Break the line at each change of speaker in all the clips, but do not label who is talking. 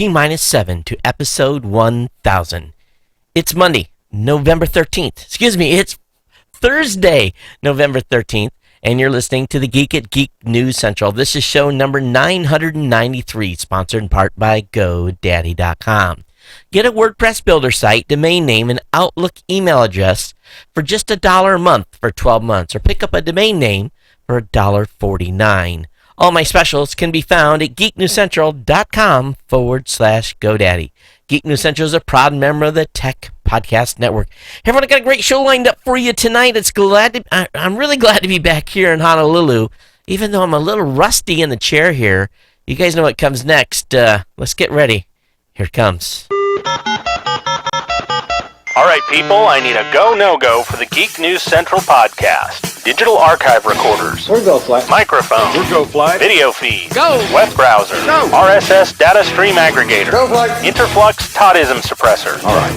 T-7 to episode 1000. It's Monday, November 13th. Excuse me, it's Thursday, November 13th, and you're listening to the Geek at Geek News Central. This is show number 993, sponsored in part by GoDaddy.com. Get a WordPress builder site, domain name, and Outlook email address for just $1 a month for 12 months, or pick up a domain name for $1.49. All my specials can be found at geeknewscentral.com/GoDaddy. Geek News Central is a proud member of the Tech Podcast Network. Hey, everyone, I got a great show lined up for you tonight. I'm really glad to be back here in Honolulu, even though I'm a little rusty in the chair here. You guys know what comes next. Let's get ready. Here it comes.
All right, people, I need a go, no-go for the Geek News Central podcast. Digital archive recorders.
We're go fly.
Microphone.
We're go fly.
Video feed.
Go.
Web browser.
Go.
RSS data stream aggregator.
Go fly.
Interflux Toddism suppressor.
All right,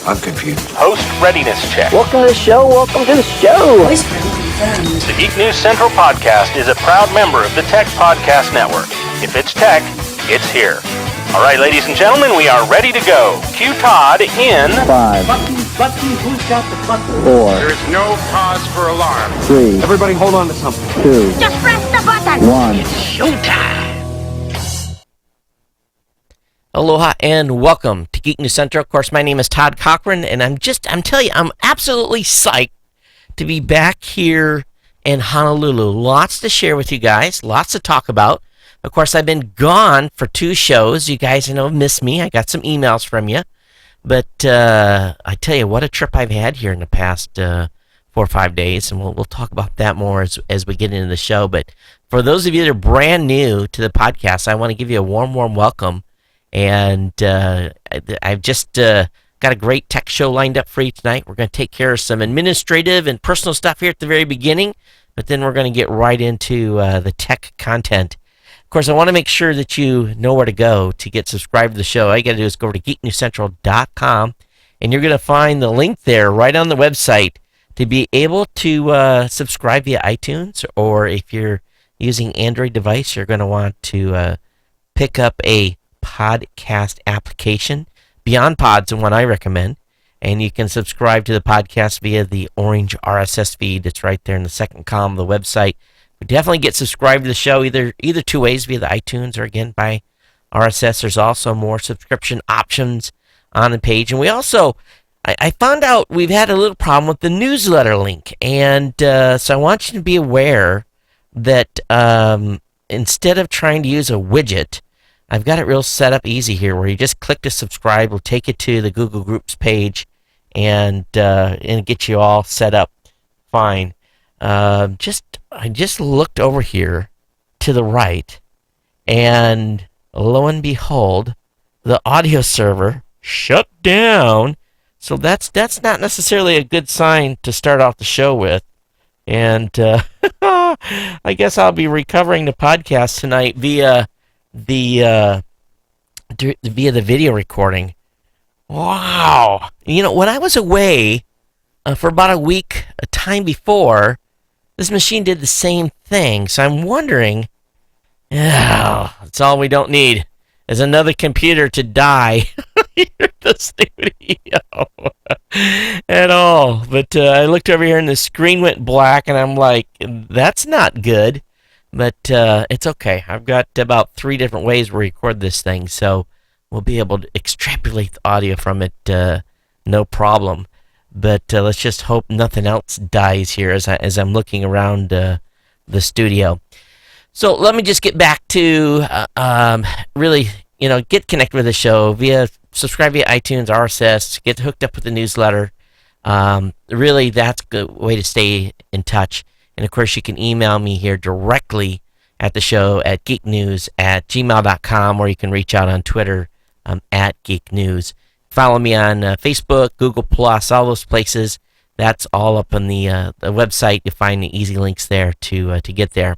I'm confused.
Host readiness check.
Welcome to the show. Welcome to the show.
The Geek News Central podcast is a proud member of the Tech Podcast Network. If it's tech, it's here. All right, ladies and gentlemen, we are ready to go. Cue Todd in
5,
Button, who's got the button?
4,
There is no cause for alarm.
3,
Everybody hold on to something.
2,
Just press the button.
1.
Showtime.
Aloha and welcome to Geek News Central. Of course, my name is Todd Cochran, and I'm telling you, I'm absolutely psyched to be back here in Honolulu. Lots to share with you guys, lots to talk about. Of course, I've been gone for 2 shows. You guys, miss me. I got some emails from you. But I tell you, what a trip I've had here in the past 4 or 5 days. And we'll talk about that more as we get into the show. But for those of you that are brand new to the podcast, I want to give you a warm welcome. And I've just got a great tech show lined up for you tonight. We're going to take care of some administrative and personal stuff here at the very beginning. But then we're going to get right into the tech content. Of course, I want to make sure that you know where to go to get subscribed to the show. All you got to do is go over to geeknewscentral.com, and you're going to find the link there right on the website to be able to subscribe via iTunes, or if you're using Android device, you're going to want to pick up a podcast application. Beyond Pod's the one I recommend, and you can subscribe to the podcast via the orange RSS feed. It's right there in the second column of the website. Definitely get subscribed to the show either 2 ways, via the iTunes or again by RSS. There's also more subscription options on the page. And we also, I found out we've had a little problem with the newsletter link. And so I want you to be aware that instead of trying to use a widget, I've got it real set up easy here where you just click to subscribe. It'll take you to the Google Groups page and get you all set up fine. I just looked over here to the right, and lo and behold, the audio server shut down. So that's not necessarily a good sign to start off the show with. And I guess I'll be recovering the podcast tonight via the video recording. Wow! When I was away for about a week, a time before, this machine did the same thing, so I'm wondering, that's all we don't need, is another computer to die here at the studio at all. But I looked over here and the screen went black, and I'm like, that's not good, but it's okay. I've got about 3 different ways to record this thing, so we'll be able to extrapolate the audio from it, no problem. But let's just hope nothing else dies here as I'm looking around the studio. So let me just get back to really, get connected with the show subscribe via iTunes, RSS, get hooked up with the newsletter. Really, that's a good way to stay in touch. And of course, you can email me here directly at the show at geeknews@gmail.com, or you can reach out on Twitter at geeknews. Follow me on Facebook, Google+, all those places. That's all up on the website. You'll find the easy links there to get there.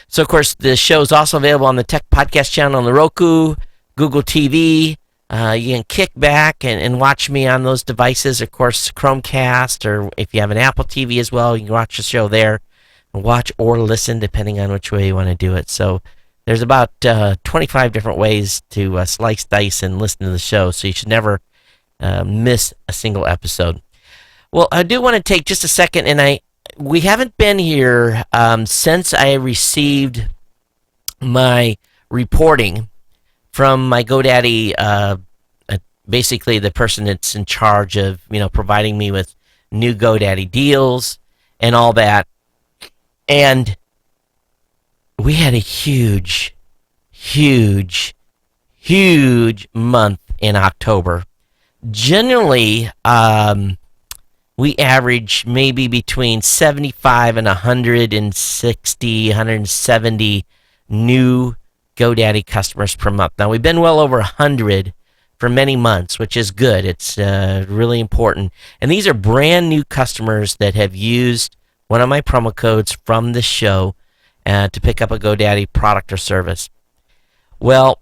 So, of course, the show is also available on the Tech Podcast channel on the Roku, Google TV. You can kick back and watch me on those devices. Of course, Chromecast, or if you have an Apple TV as well, you can watch the show there. Watch or listen, depending on which way you want to do it. So There's about 25 different ways to slice, dice, and listen to the show, so you should never miss a single episode. Well, I do want to take just a second, and we haven't been here since I received my reporting from my GoDaddy, basically the person that's in charge of providing me with new GoDaddy deals and all that. And we had a huge month in October. Generally, we average maybe between 75 and 160, 170 new GoDaddy customers per month. Now, we've been well over 100 for many months, which is good. It's really important. And these are brand new customers that have used one of my promo codes from the show to pick up a GoDaddy product or service. Well,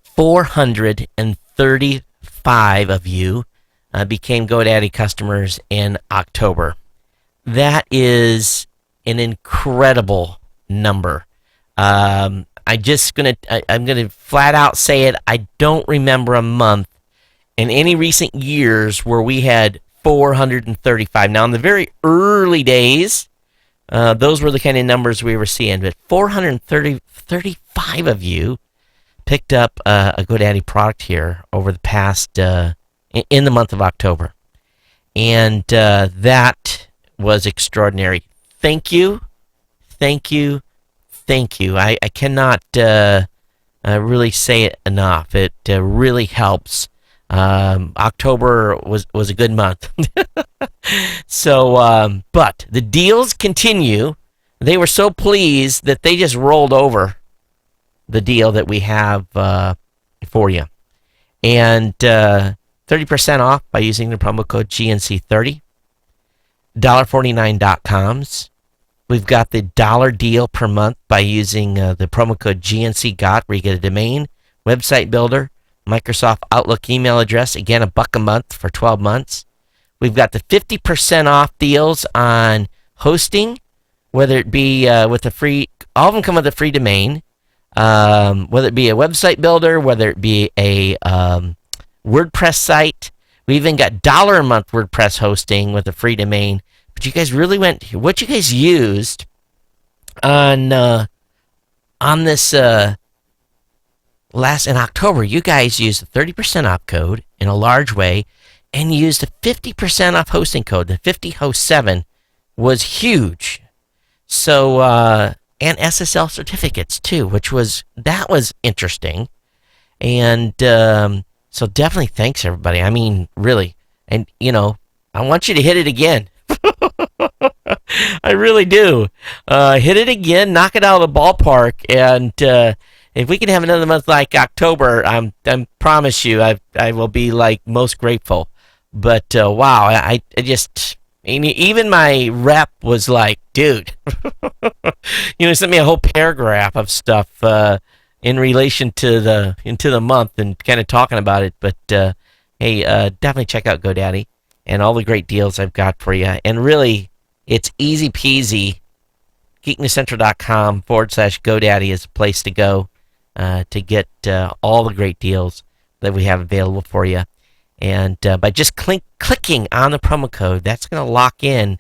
435 of you became GoDaddy customers in October. That is an incredible number. I'm gonna flat out say it. I don't remember a month in any recent years where we had 435. Now, in the very early days, those were the kind of numbers we were seeing. But 435 of you picked up a GoDaddy product here over the past in the month of October, and that was extraordinary. Thank you. I cannot really say it enough. It really helps. October was a good month. So, but the deals continue. They were so pleased that they just rolled over the deal that we have for you. And 30% off by using the promo code GNC30. $1.49.coms. We've got the dollar deal per month by using the promo code GNCGOT, where you get a domain, website builder, Microsoft Outlook email address, again, $1 a month for 12 months. We've got the 50% off deals on hosting, whether it be with a free, all of them come with a free domain, whether it be a website builder, whether it be a WordPress site. We even got $1 a month WordPress hosting with a free domain. But you guys really what you guys used on this last in October, you guys used the 30% off code in a large way, and used the 50% off hosting code. The 50host7 was huge. So and SSL certificates too, that was interesting. And so definitely thanks everybody. I mean, really. And I want you to hit it again. I really do. Hit it again, knock it out of the ballpark, and if we can have another month like October, I promise you, I will be like most grateful. But wow, I just, even my rep was like, dude, sent me a whole paragraph of stuff in relation to the month and kind of talking about it. But hey, definitely check out GoDaddy and all the great deals I've got for you. And really, it's easy peasy. GeekNewsCentral.com/GoDaddy is a place to go to get all the great deals that we have available for you. And by just clicking on the promo code, that's going to lock in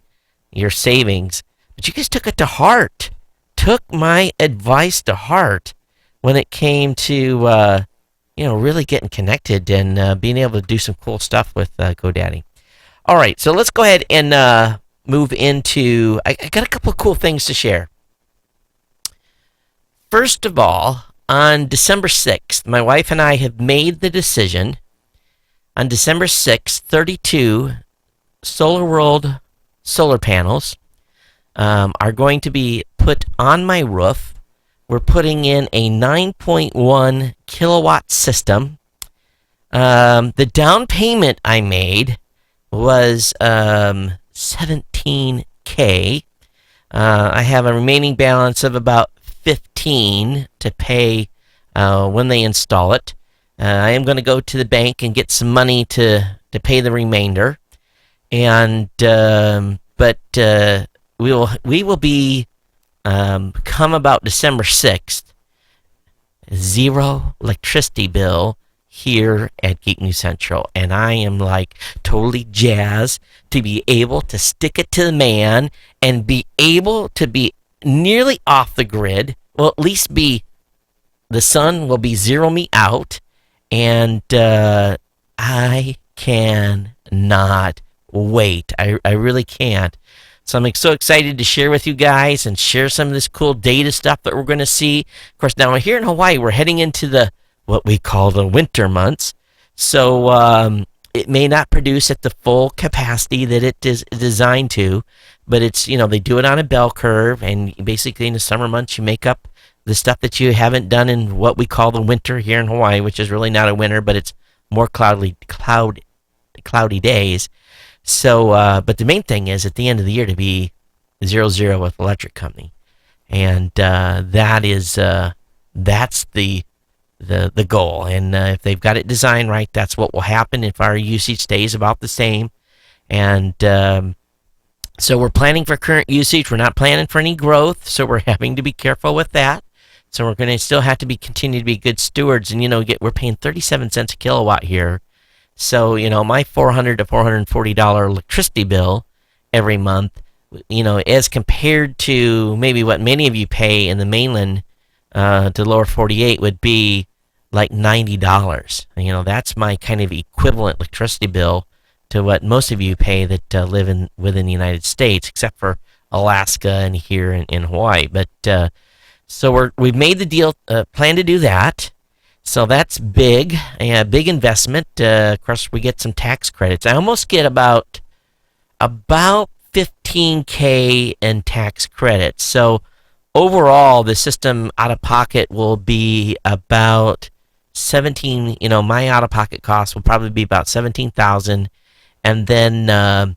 your savings. But you guys took it to heart. Took my advice to heart when it came to really getting connected and being able to do some cool stuff with GoDaddy. All right, so let's go ahead and move into, I got a couple of cool things to share. First of all, on December 6th, my wife and I have made the decision. On December 6th, 32 Solar World solar panels are going to be put on my roof. We're putting in a 9.1 kilowatt system. The down payment I made was $17,000. I have a remaining balance of about $15,000 to pay when they install it. I am going to go to the bank and get some money to pay the remainder, and but we will be come about December 6th. zero electricity bill here at Geek News Central, and I am like totally jazzed to be able to stick it to the man and be able to be nearly off the grid. Well, at least be the sun will be zero me out, and I cannot wait. I really can't. So I'm so excited to share with you guys and share some of this cool data stuff that we're going to see. Of course, now here in Hawaii, we're heading into the what we call the winter months. So it may not produce at the full capacity that it is designed to, but it's, they do it on a bell curve, and basically in the summer months, you make up the stuff that you haven't done in what we call the winter here in Hawaii, which is really not a winter, but it's more cloudy days. So, but the main thing is at the end of the year to be 0-0 with electric company, and that's the goal. And if they've got it designed right, that's what will happen if our usage stays about the same. And so we're planning for current usage. We're not planning for any growth, so we're having to be careful with that. So we're going to still have to continue to be good stewards. And we're paying 37 cents a kilowatt here. So, my $400 to $440 electricity bill every month, as compared to maybe what many of you pay in the mainland to lower 48 would be like $90. That's my kind of equivalent electricity bill to what most of you pay that live within the United States, except for Alaska and here in Hawaii. But so we've made the deal, plan to do that. So that's big, big investment. Of course, we get some tax credits. I almost get about $15K in tax credits. So overall, the system out of pocket will be about 17. My out of pocket cost will probably be about 17,000, and then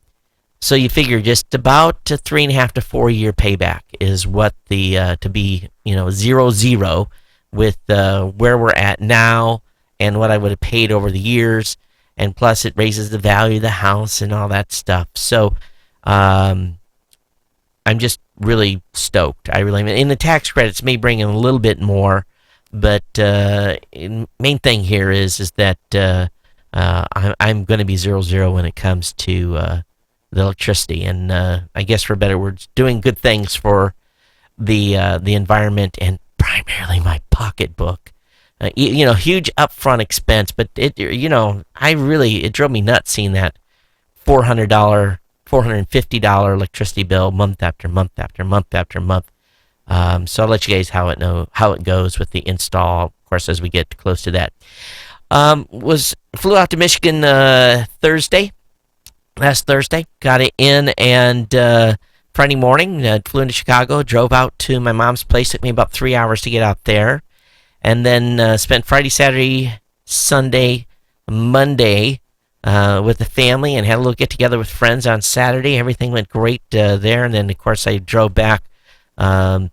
so you figure just about a 3.5 to 4 year payback is what the to be 0-0 with where we're at now and what I would have paid over the years, and plus it raises the value of the house and all that stuff. So I'm just really stoked. I really am. And the tax credits may bring in a little bit more, but main thing here is that I'm going to be 0-0 when it comes to the electricity, and I guess for better words, doing good things for the environment and primarily my pocketbook. Huge upfront expense, but it drove me nuts seeing that $450 electricity bill month after month after month after month. So I'll let you guys how it goes with the install, of course, as we get close to that. Flew out to Michigan last Thursday, got it in, and Friday morning, flew into Chicago, drove out to my mom's place. Took me about 3 hours to get out there. And then spent Friday, Saturday, Sunday, Monday with the family, and had a little get-together with friends on Saturday. Everything went great there. And then, of course, I drove back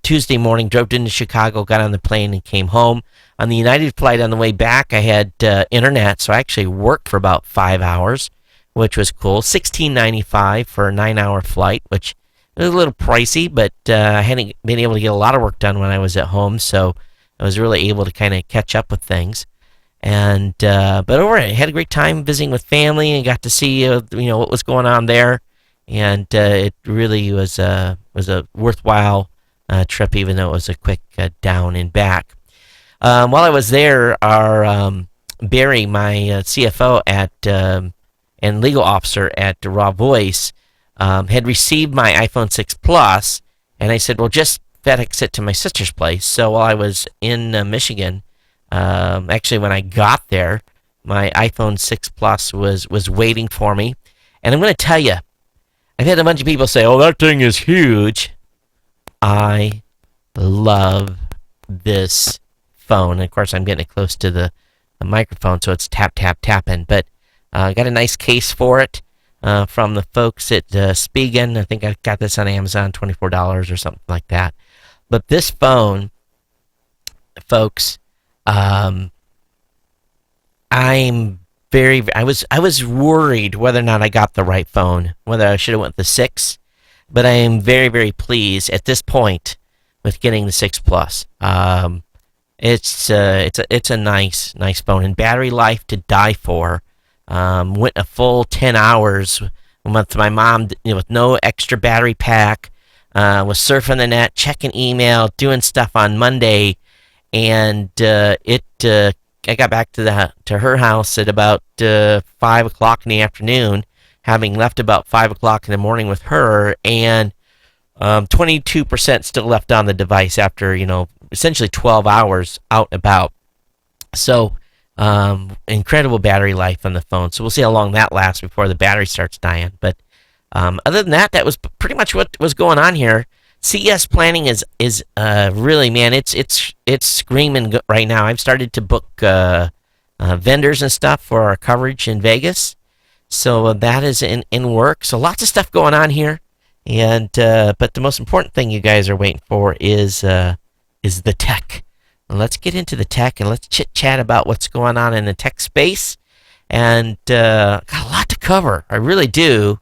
Tuesday morning, drove into Chicago, got on the plane, and came home. On the United flight on the way back, I had internet, so I actually worked for about 5 hours, which was cool. $16.95 for a 9-hour flight, which it was a little pricey, but I hadn't been able to get a lot of work done when I was at home, so I was really able to kind of catch up with things. And but overall, I had a great time visiting with family and got to see what was going on there, and it really was a worthwhile trip, even though it was a quick down and back. While I was there, our Barry, my CFO and legal officer at Raw Voice, had received my iPhone 6 Plus, and I said, well, just FedEx it to my sister's place. So while I was in Michigan, actually when I got there, my iPhone 6 Plus was waiting for me. And I'm going to tell you, I've had a bunch of people say, oh, that thing is huge. I love this phone. And of course, I'm getting it close to the microphone, so it's tap, tap, tapping. But I got a nice case for it. From the folks at Spigen. I think I got this on Amazon, $24 or something like that. But this phone, folks, I was worried whether or not I got the right phone, whether I should have went with the 6, but I am very, very pleased at this point with getting the 6 Plus. It's a nice phone, and battery life to die for. Went a full 10 hours with my mom, with no extra battery pack. Was surfing the net, checking email, doing stuff on Monday, and I got back to her house at about 5 o'clock in the afternoon, having left about 5 o'clock in the morning with her, and 22% still left on the device after essentially 12 hours out and about. So incredible battery life on the phone. So we'll see how long that lasts before the battery starts dying. But other than that, that was pretty much what was going on here. CES planning is really, man, it's screaming right now. I've started to book vendors and stuff for our coverage in Vegas, so that is in work. So lots of stuff going on here, and but the most important thing you guys are waiting for is the tech. And let's get into the tech and let's chit chat about what's going on in the tech space. And got a lot to cover. I really do.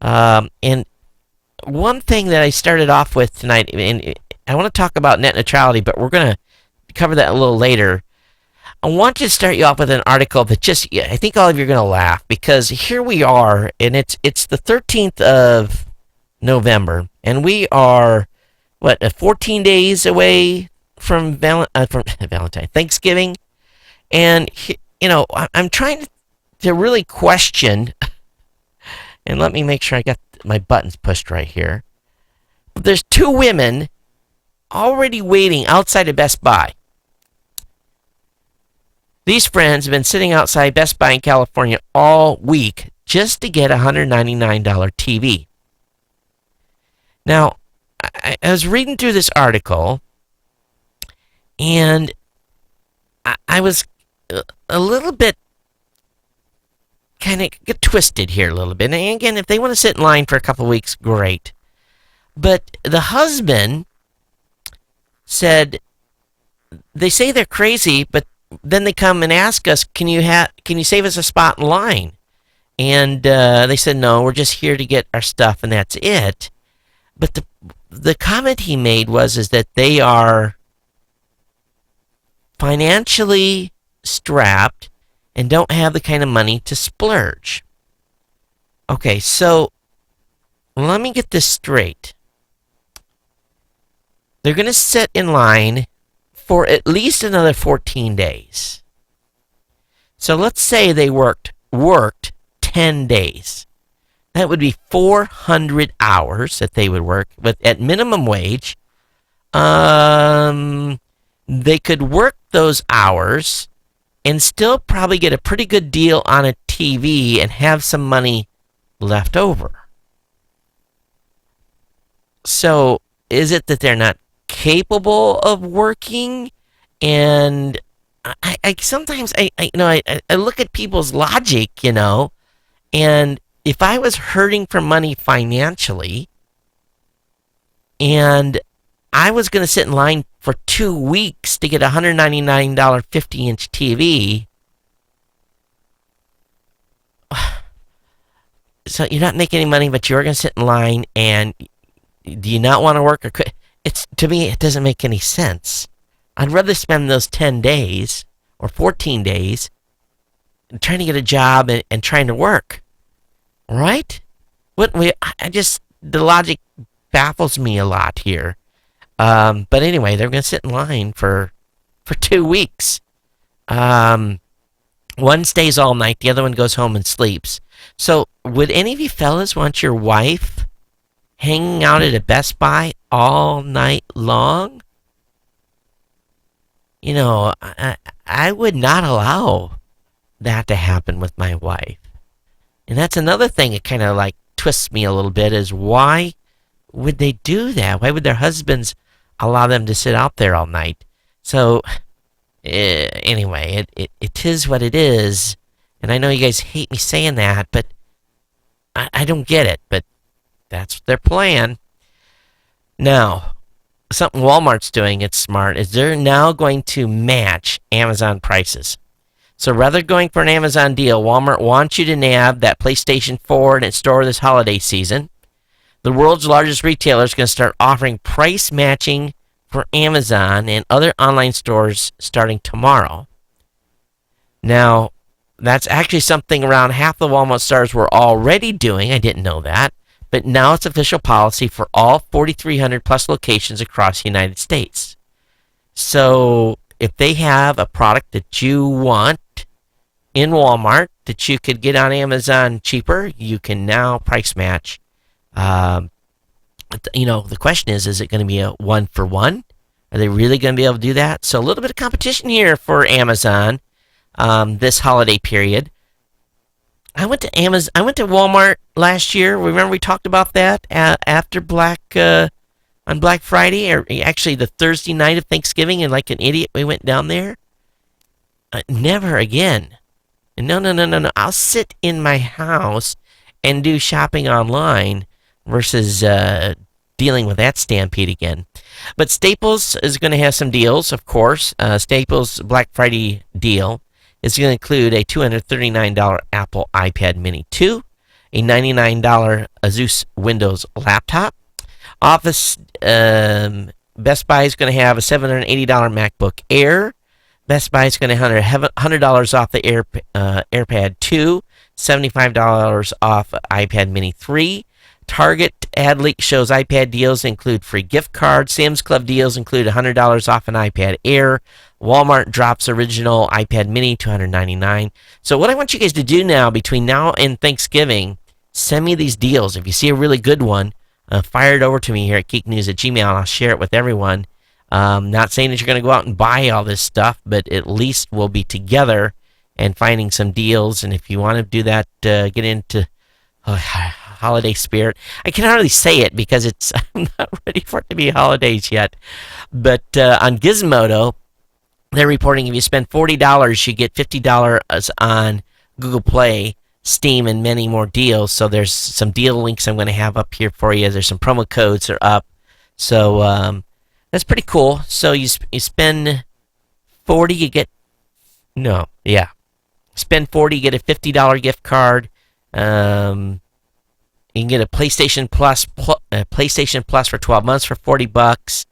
And one thing that I started off with tonight, and I want to talk about net neutrality, but we're going to cover that a little later. I want to start you off with an article that I think all of you are going to laugh, because here we are, and it's the 13th of November, and we are, 14 days away from Valentine, Thanksgiving, and, I'm trying to really question, and let me make sure I got my buttons pushed right here. There's two women already waiting outside of Best Buy. These friends have been sitting outside Best Buy in California all week just to get a $199 TV. Now, I was reading through this article, and I was a little bit kind of get twisted here a little bit. And again, if they want to sit in line for a couple of weeks, great. But the husband said, they say they're crazy, but then they come and ask us, can you save us a spot in line? And they said, no, we're just here to get our stuff, and that's it. But the comment he made is that they are financially strapped and don't have the kind of money to splurge. Okay, so let me get this straight. They're going to sit in line for at least another 14 days. So let's say they worked 10 days. That would be 400 hours that they would work, but at minimum wage. They could work those hours and still probably get a pretty good deal on a TV and have some money left over. So is it that they're not capable of working? And I sometimes look at people's logic, and if I was hurting for money financially and I was going to sit in line for 2 weeks to get a $199 50-inch TV, so you're not making any money, but you're going to sit in line, and do you not want to work? To me, it doesn't make any sense. I'd rather spend those 10 days or 14 days trying to get a job and trying to work. Right? The logic baffles me a lot here. But anyway, they're going to sit in line for 2 weeks. One stays all night, the other one goes home and sleeps. So would any of you fellas want your wife hanging out at a Best Buy all night long? I would not allow that to happen with my wife. And that's another thing that kind of twists me a little bit, is why would they do that? Why would their husbands allow them to sit out there all night? So anyway, it is what it is. And I know you guys hate me saying that, but I don't get it. But that's their plan. Now, something Walmart's doing, it's smart, is they're now going to match Amazon prices. So rather than going for an Amazon deal, Walmart wants you to nab that PlayStation 4 in its store this holiday season. The world's largest retailer is going to start offering price matching for Amazon and other online stores starting tomorrow. Now, that's actually something around half the Walmart stores were already doing. I didn't know that. But now it's official policy for all 4,300 plus locations across the United States. So if they have a product that you want in Walmart that you could get on Amazon cheaper, you can now price match. The question is it going to be a one for one? Are they really going to be able to do that? So a little bit of competition here for Amazon this holiday period. I went to Walmart last year. Remember we talked about that after on Black Friday, or actually the Thursday night of Thanksgiving, and like an idiot we went down there. Never again. No. I'll sit in my house and do shopping online versus dealing with that stampede again. But Staples is going to have some deals, of course. Staples Black Friday deal is going to include a $239 Apple iPad Mini 2, a $99 Asus Windows laptop. Office, Best Buy is going to have a $780 MacBook Air. Best Buy is going to have $100 off the AirPad 2, $75 off iPad Mini 3. Target ad leak shows iPad deals include free gift cards. Sam's Club deals include $100 off an iPad Air. Walmart drops original iPad Mini $299. So what I want you guys to do now, between now and Thanksgiving, send me these deals. If you see a really good one, fire it over to me here at geeknews@gmail.com, and I'll share it with everyone. Not saying that you're going to go out and buy all this stuff, but at least we'll be together and finding some deals. And if you want to do that, get into holiday spirit. I can hardly say it because I'm not ready for it to be holidays yet. But on Gizmodo, they're reporting if you spend $40, you get $50 on Google Play, Steam, and many more deals. So there's some deal links I'm going to have up here for you. There's some promo codes that are up. So that's pretty cool. So you spend 40, you get spend 40, you get a $50 gift card. You can get a PlayStation Plus for 12 months for $40.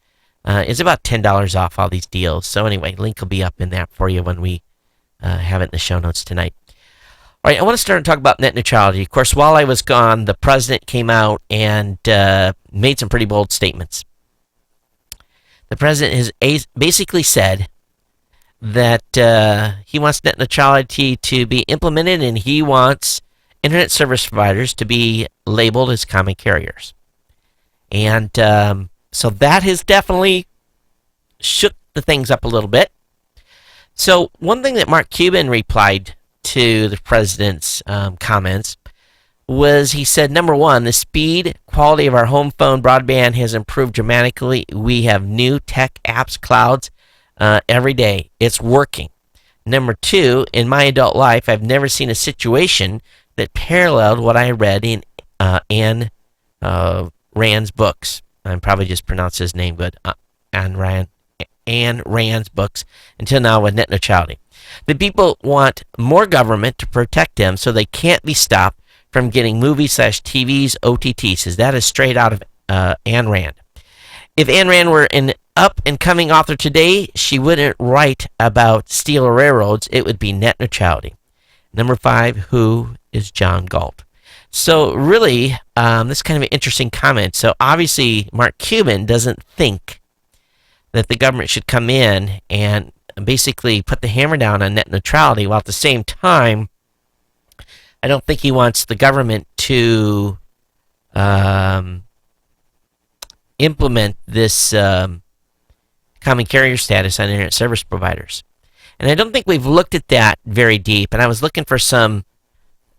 It's about $10 off all these deals. So anyway, link will be up in that for you when we have it in the show notes tonight. All right, I want to start and talk about net neutrality. Of course, while I was gone, the president came out and made some pretty bold statements. The president has basically said that he wants net neutrality to be implemented, and he wants internet service providers to be labeled as common carriers. And so that has definitely shook the things up a little bit. So one thing that Mark Cuban replied to the president's comments was, he said, number one, the speed, quality of our home phone broadband has improved dramatically. We have new tech apps, clouds every day. It's working. Number two, in my adult life, I've never seen a situation that paralleled what I read in Ayn Rand's books. I probably just pronounced his name good. Ayn Rand's books until now with net neutrality. The people want more government to protect them so they can't be stopped from getting movies/TVs, OTT. Says that is straight out of Ayn Rand. If Ayn Rand were an up-and-coming author today, she wouldn't write about steel or railroads. It would be net neutrality. Number five, who is John Galt? So really, this is kind of an interesting comment. So obviously, Mark Cuban doesn't think that the government should come in and basically put the hammer down on net neutrality, while at the same time, I don't think he wants the government to implement this common carrier status on internet service providers. And I don't think we've looked at that very deep. And I was looking for some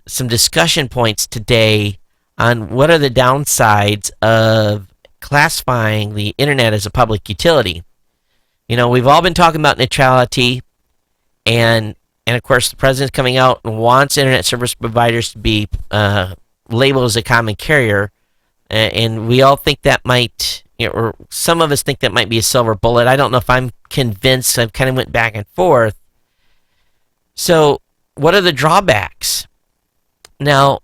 discussion points today on what are the downsides of classifying the internet as a public utility. You know, we've all been talking about neutrality, and of course the president's coming out and wants internet service providers to be labeled as a common carrier, and we all think that might, or some of us think that might be a silver bullet. I don't know if I'm convinced. I've kind of went back and forth. So what are the drawbacks? Now,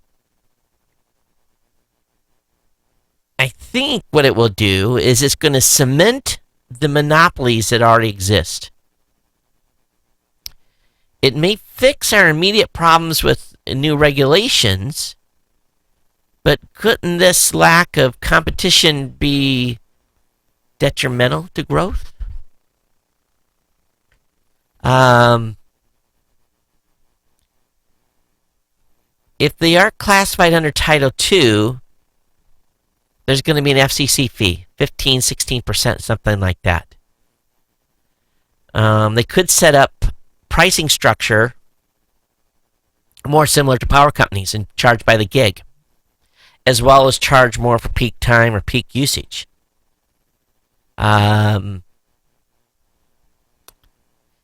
I think what it will do is it's going to cement the monopolies that already exist. It may fix our immediate problems with new regulations, but couldn't this lack of competition be detrimental to growth? If they are classified under Title II, there's going to be an FCC fee, 15, 16%, something like that. They could set up pricing structure more similar to power companies and charge by the gig, as well as charge more for peak time or peak usage.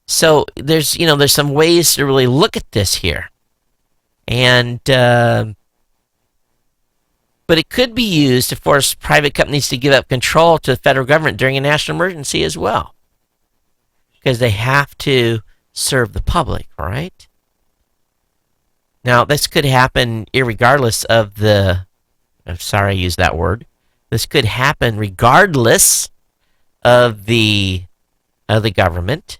So there's some ways to really look at this here, and but it could be used to force private companies to give up control to the federal government during a national emergency as well, because they have to serve the public, right? Now, this could happen irregardless of the... I'm sorry I used that word. This could happen regardless of the government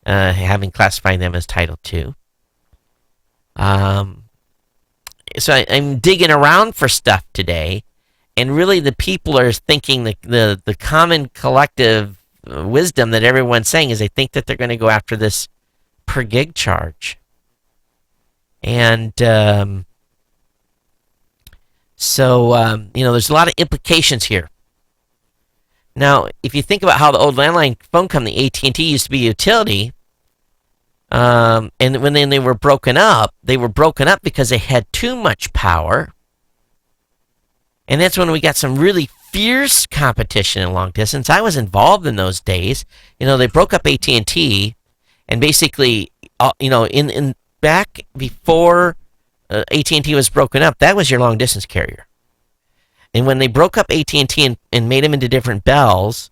having classified them as Title II. So I'm digging around for stuff today, and really the people are thinking the common collective wisdom that everyone's saying is they think that they're going to go after this per gig charge. And so there's a lot of implications here. Now, if you think about how the old landline phone company AT&T used to be a utility, and when they were broken up because they had too much power. And that's when we got some really fierce competition in long distance. I was involved in those days. They broke up AT&T, and basically, in back before AT&T was broken up, that was your long distance carrier. And when they broke up AT&T and made them into different bells,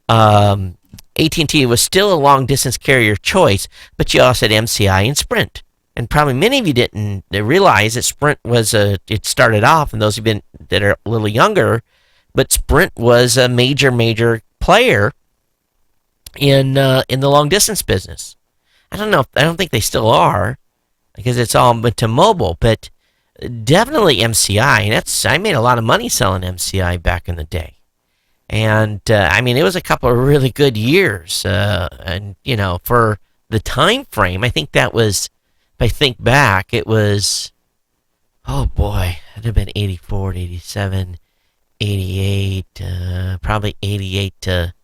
AT&T was still a long-distance carrier choice, but you also had MCI and Sprint. And probably many of you didn't realize that Sprint was it started off, and those of you that are a little younger, but Sprint was a major player in the long-distance business. I don't think they still are, because it's all went to mobile, but definitely MCI, and I made a lot of money selling MCI back in the day. And, it was a couple of really good years. And, for the time frame, I think that was, if I think back, it was, oh boy, it'd have been 84, 87, 88, probably 88 to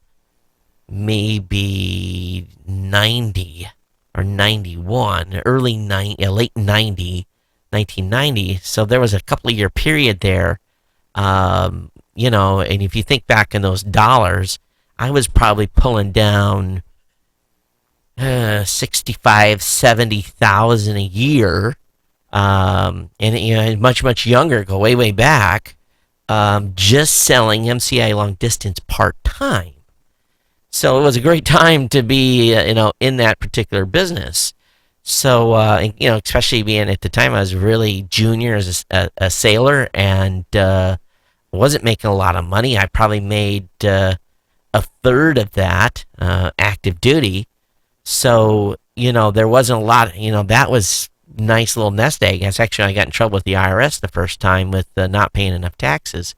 maybe 90 or 91, late 1990. So there was a couple of year period there. And if you think back in those dollars, I was probably pulling down 65, 70,000 a year, and much younger, go way back, just selling MCI long distance part time. So it was a great time to be, in that particular business. So especially being at the time I was really junior as a sailor, and wasn't making a lot of money. I probably made a third of that active duty. So, there wasn't a lot, that was nice little nest egg. I got in trouble with the IRS the first time with not paying enough taxes.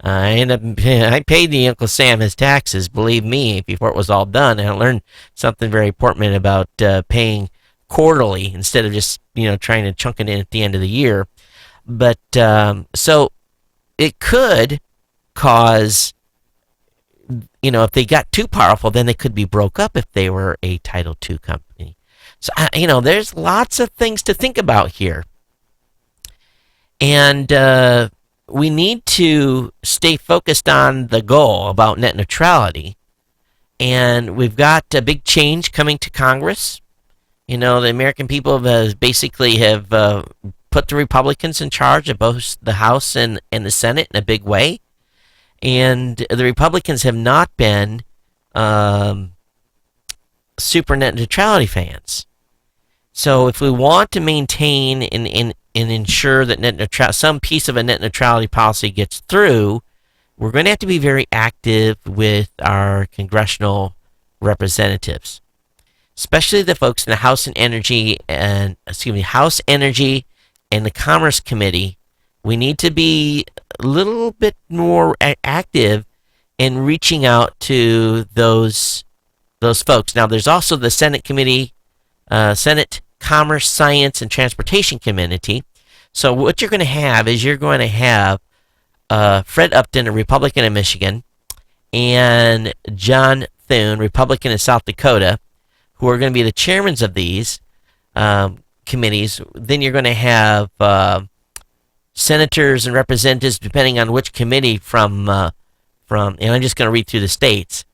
I paid the Uncle Sam his taxes, believe me, before it was all done. And I learned something very important about paying quarterly instead of just, trying to chunk it in at the end of the year. But, so it could cause, if they got too powerful, then they could be broke up if they were a Title II company. So, there's lots of things to think about here. And we need to stay focused on the goal about net neutrality. And we've got a big change coming to Congress. The American people basically have put the Republicans in charge of both the House and the Senate in a big way. And the Republicans have not been super net neutrality fans. So if we want to maintain and ensure that some piece of a net neutrality policy gets through, we're going to have to be very active with our congressional representatives, especially the folks in the House Energy and the Commerce Committee. We need to be a little bit more active in reaching out to those folks. Now, there's also the Senate Committee, Senate Commerce, Science, and Transportation Committee. So what you're going to have is Fred Upton, a Republican in Michigan, and John Thune, Republican in South Dakota, who are going to be the chairmen of these committees. Then you're going to have senators and representatives, depending on which committee, from and I'm just going to read through the states: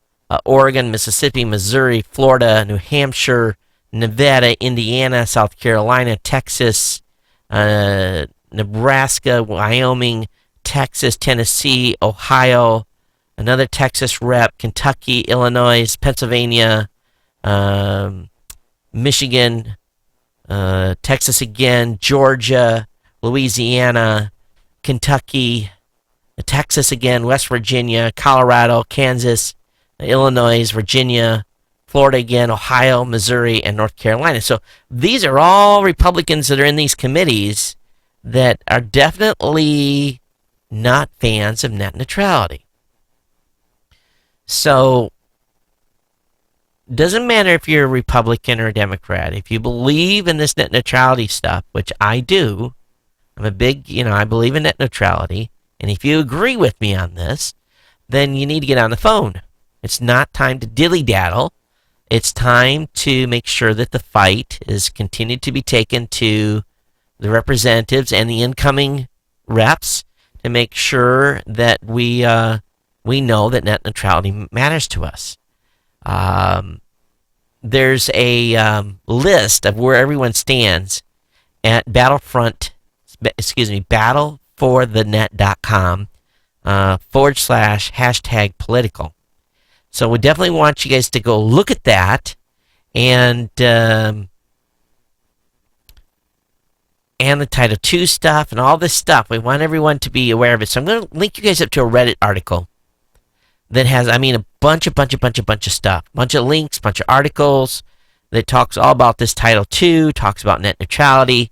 Oregon, Mississippi, Missouri, Florida, New Hampshire, Nevada, Indiana, South Carolina, Texas, Nebraska, Wyoming, Texas, Tennessee, Ohio, another Texas rep, Kentucky, Illinois, Pennsylvania, Michigan, Texas again, Georgia, Louisiana, Kentucky, Texas again, West Virginia, Colorado, Kansas, Illinois, Virginia, Florida again, Ohio, Missouri, and North Carolina. So these are all Republicans that are in these committees that are definitely not fans of net neutrality. So doesn't matter if you're a Republican or a Democrat. If you believe in this net neutrality stuff, which I do, I'm a big, I believe in net neutrality. And if you agree with me on this, then you need to get on the phone. It's not time to dilly-daddle. It's time to make sure that the fight is continued to be taken to the representatives and the incoming reps to make sure that we know that net neutrality matters to us. There's a list of where everyone stands at battleforthenet.com /# political. So we definitely want you guys to go look at that and the Title II stuff and all this stuff. We want everyone to be aware of it. So I'm going to link you guys up to a Reddit article that has, a bunch of stuff, bunch of links, bunch of articles that talks all about this Title II, talks about net neutrality.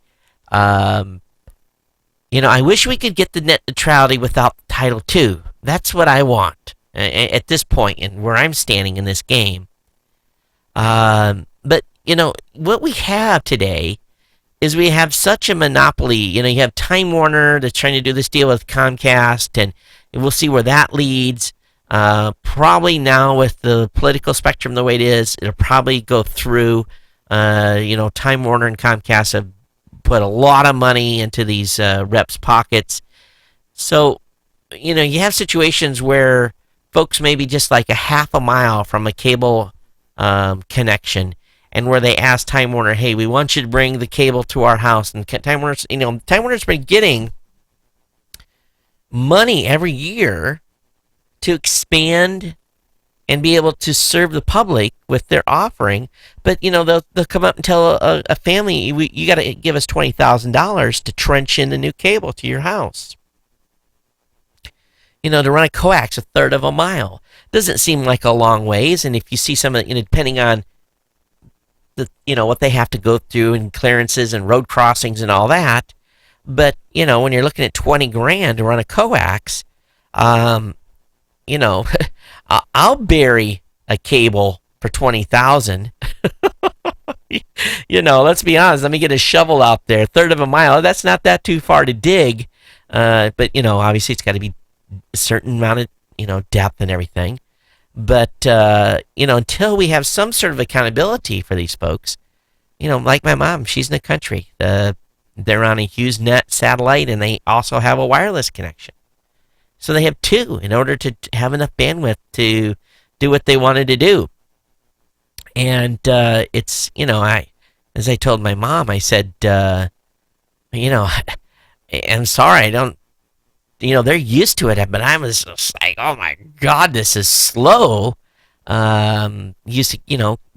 I wish we could get the net neutrality without Title II. That's what I want at this point and where I'm standing in this game. But, what we have today is we have such a monopoly. You have Time Warner that's trying to do this deal with Comcast, and we'll see where that leads. Probably now with the political spectrum the way it is, it'll probably go through. Time Warner and Comcast have put a lot of money into these reps' pockets. So, you have situations where folks may be just like a half a mile from a cable connection, and where they ask Time Warner, hey, we want you to bring the cable to our house. And Time Warner's been getting money every year to expand and be able to serve the public with their offering. But, they'll come up and tell a family, you got to give us $20,000 to trench in the new cable to your house. To run a coax a third of a mile. Doesn't seem like a long ways. And if you see some of depending on what they have to go through and clearances and road crossings and all that. But, when you're looking at $20,000 to run a coax, I'll bury a cable for $20,000. Let's be honest. Let me get a shovel out there, a third of a mile. That's not that too far to dig. But obviously it's got to be a certain amount of depth and everything. But until we have some sort of accountability for these folks, like my mom, she's in the country. They're on a HughesNet satellite, and they also have a wireless connection. So they have two in order to have enough bandwidth to do what they wanted to do. And it's, as I told my mom, I said, I'm sorry, I don't, they're used to it, but I was just like, oh my God, this is slow. Used to,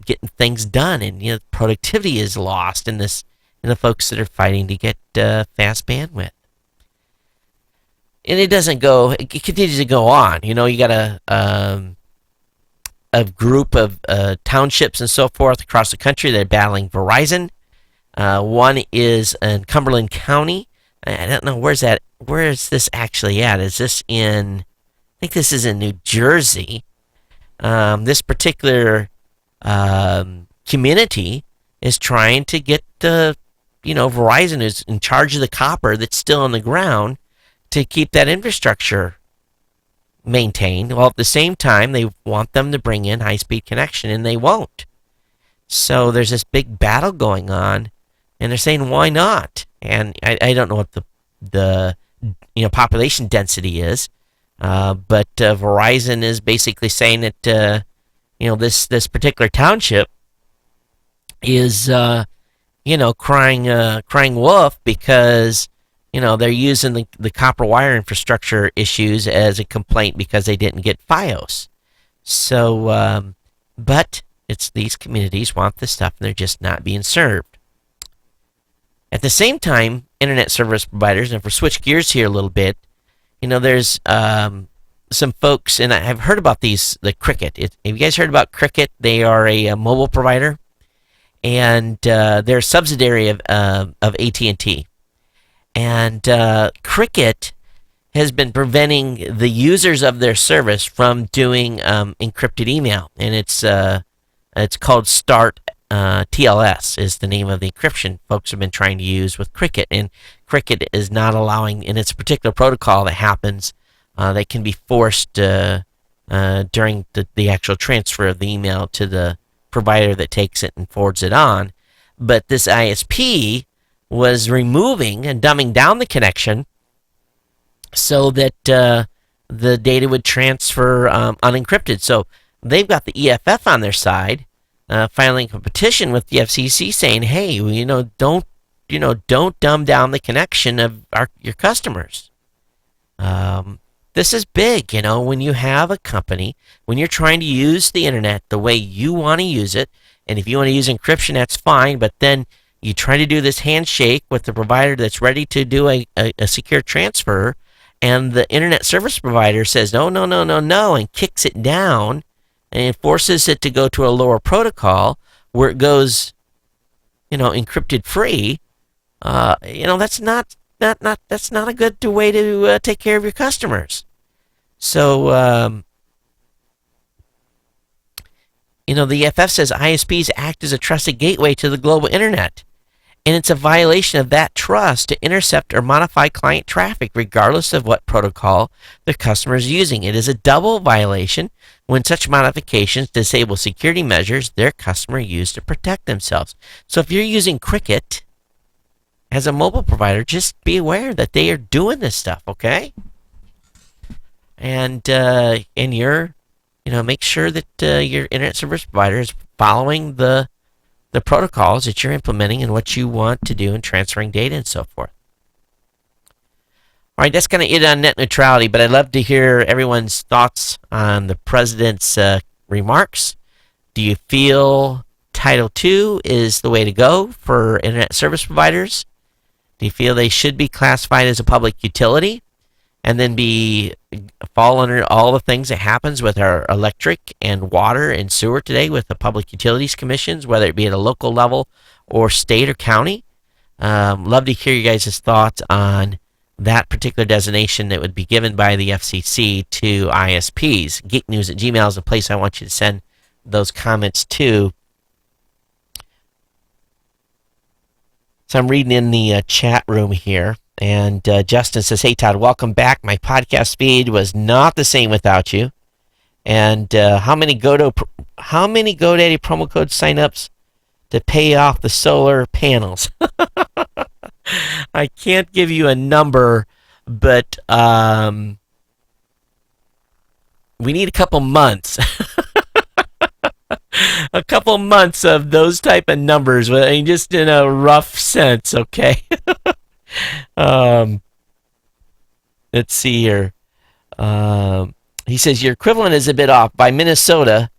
getting things done, and, productivity is lost in the folks that are fighting to get fast bandwidth. and it doesn't go. It continues to go on. You know, you got a group of townships and so forth across the country that are battling Verizon. One is in Cumberland County. I don't know where's that. Where is this actually at? Is this in? I think this is in New Jersey. This particular community is trying to get Verizon is in charge of the copper that's still on the ground to keep that infrastructure maintained. Well, at the same time, they want them to bring in high-speed connection, and they won't. So there's this big battle going on, and they're saying, why not? And I don't know what the population density is, but Verizon is basically saying that this particular township is crying wolf because they're using the copper wire infrastructure issues as a complaint because they didn't get FiOS. So, but it's these communities want this stuff and they're just not being served. At the same time, internet service providers, and if we switch gears here a little bit, there's some folks, and I've heard about the Cricket. Have you guys heard about Cricket? They are a mobile provider, and they're a subsidiary of AT&T. And Cricket has been preventing the users of their service from doing encrypted email, and it's called Start TLS is the name of the encryption folks have been trying to use with Cricket, and Cricket is not allowing, in its particular protocol that happens, that can be forced during the actual transfer of the email to the provider that takes it and forwards it on. But this ISP was removing and dumbing down the connection so that the data would transfer unencrypted. So they've got the EFF on their side, filing a petition with the FCC saying, "Hey, don't dumb down the connection of your customers." This is big, when you have a company, when you're trying to use the internet the way you want to use it, and if you want to use encryption, that's fine, but then you try to do this handshake with the provider that's ready to do a secure transfer, and the internet service provider says, no, and kicks it down and forces it to go to a lower protocol where it goes, encrypted free. That's not a good way to take care of your customers. So, the EFF says ISPs act as a trusted gateway to the global internet, and it's a violation of that trust to intercept or modify client traffic regardless of what protocol the customer is using. It is a double violation when such modifications disable security measures their customer used to protect themselves. So if you're using Cricket as a mobile provider, just be aware that they are doing this stuff, okay? And you're, make sure that your internet service provider is following the protocols that you're implementing and what you want to do in transferring data and so forth. All right, that's going to it on net neutrality, but I'd love to hear everyone's thoughts on the president's remarks. Do you feel Title II is the way to go for internet service providers? Do you feel they should be classified as a public utility and then fall under all the things that happens with our electric and water and sewer today with the public utilities commissions, whether it be at a local level or state or county? Love to hear you guys' thoughts on that particular designation that would be given by the FCC to ISPs. Geeknews@gmail is the place I want you to send those comments to. So I'm reading in the chat room here, and Justin says, "Hey Todd, welcome back. My podcast feed was not the same without you. And how many GoDaddy promo code signups to pay off the solar panels?" I can't give you a number, but we need a couple months. A couple months of those type of numbers, just in a rough sense, okay? Let's see here. He says your equivalent is a bit off. By Minnesota,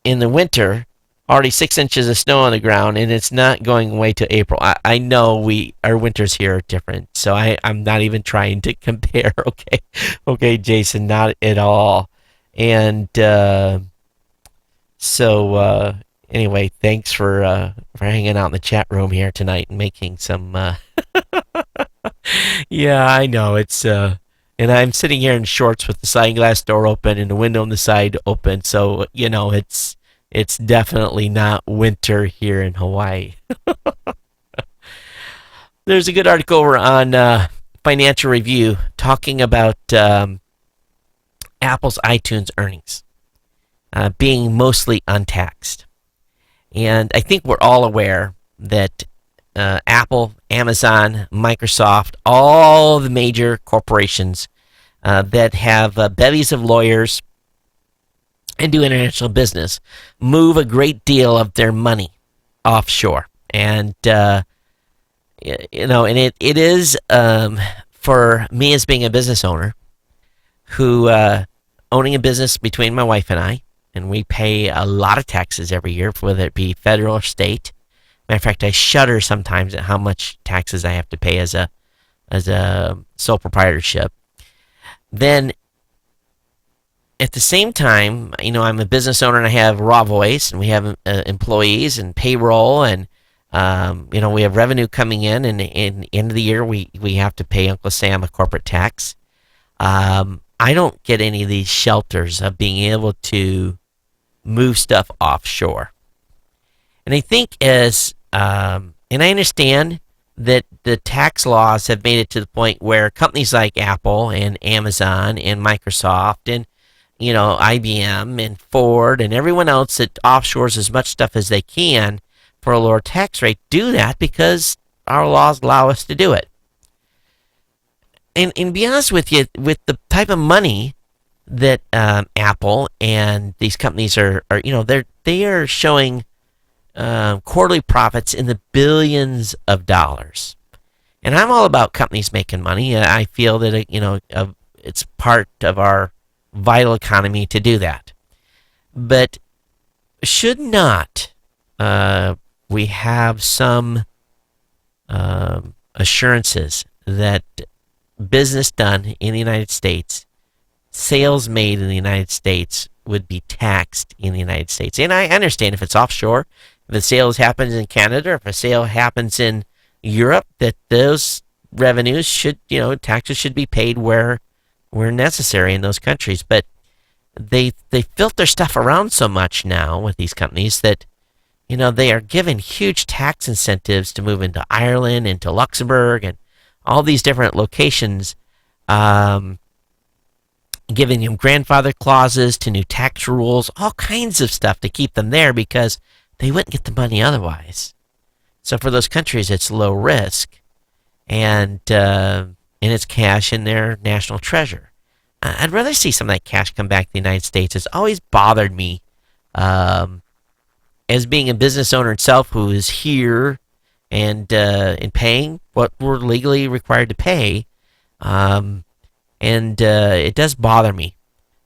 in the winter, already 6 inches of snow on the ground, and it's not going away to April. I know our winters here are different, so I'm not even trying to compare. Okay, Jason, not at all. And anyway, thanks for hanging out in the chat room here tonight and making some. Yeah, I know and I'm sitting here in shorts with the sliding glass door open and the window on the side open, so it's definitely not winter here in Hawaii. There's a good article over on Financial Review talking about Apple's iTunes earnings being mostly untaxed. And I think we're all aware that Apple, Amazon, Microsoft, all the major corporations that have bevies of lawyers and do international business move a great deal of their money offshore. And, and it is for me as being a business owner who owning a business between my wife and we pay a lot of taxes every year, whether it be federal or state. Matter of fact, I shudder sometimes at how much taxes I have to pay as a sole proprietorship. Then, at the same time, I'm a business owner and I have raw voice, and we have employees and payroll, and we have revenue coming in, and in the end of the year, we have to pay Uncle Sam a corporate tax. I don't get any of these shelters of being able to move stuff offshore. And I think and I understand that the tax laws have made it to the point where companies like Apple and Amazon and Microsoft and, IBM and Ford and everyone else that offshores as much stuff as they can for a lower tax rate do that because our laws allow us to do it. And to be honest with you, with the type of money that Apple and these companies are they are showing quarterly profits in the billions of dollars. And I'm all about companies making money. I feel that it's part of our vital economy to do that. But should not we have some assurances that business done in the United States, sales made in the United States, would be taxed in the United States? And I understand if it's offshore, if the sales happens in Canada, or if a sale happens in Europe, that those revenues should, taxes should be paid where necessary in those countries. But they filter stuff around so much now with these companies that, they are given huge tax incentives to move into Ireland, into Luxembourg, and all these different locations, giving them grandfather clauses to new tax rules, all kinds of stuff to keep them there because they wouldn't get the money otherwise. So for those countries, it's low risk, and it's cash in their national treasure. I'd rather see some of that cash come back to the United States. It's always bothered me as being a business owner itself who is here and paying what we're legally required to pay. It does bother me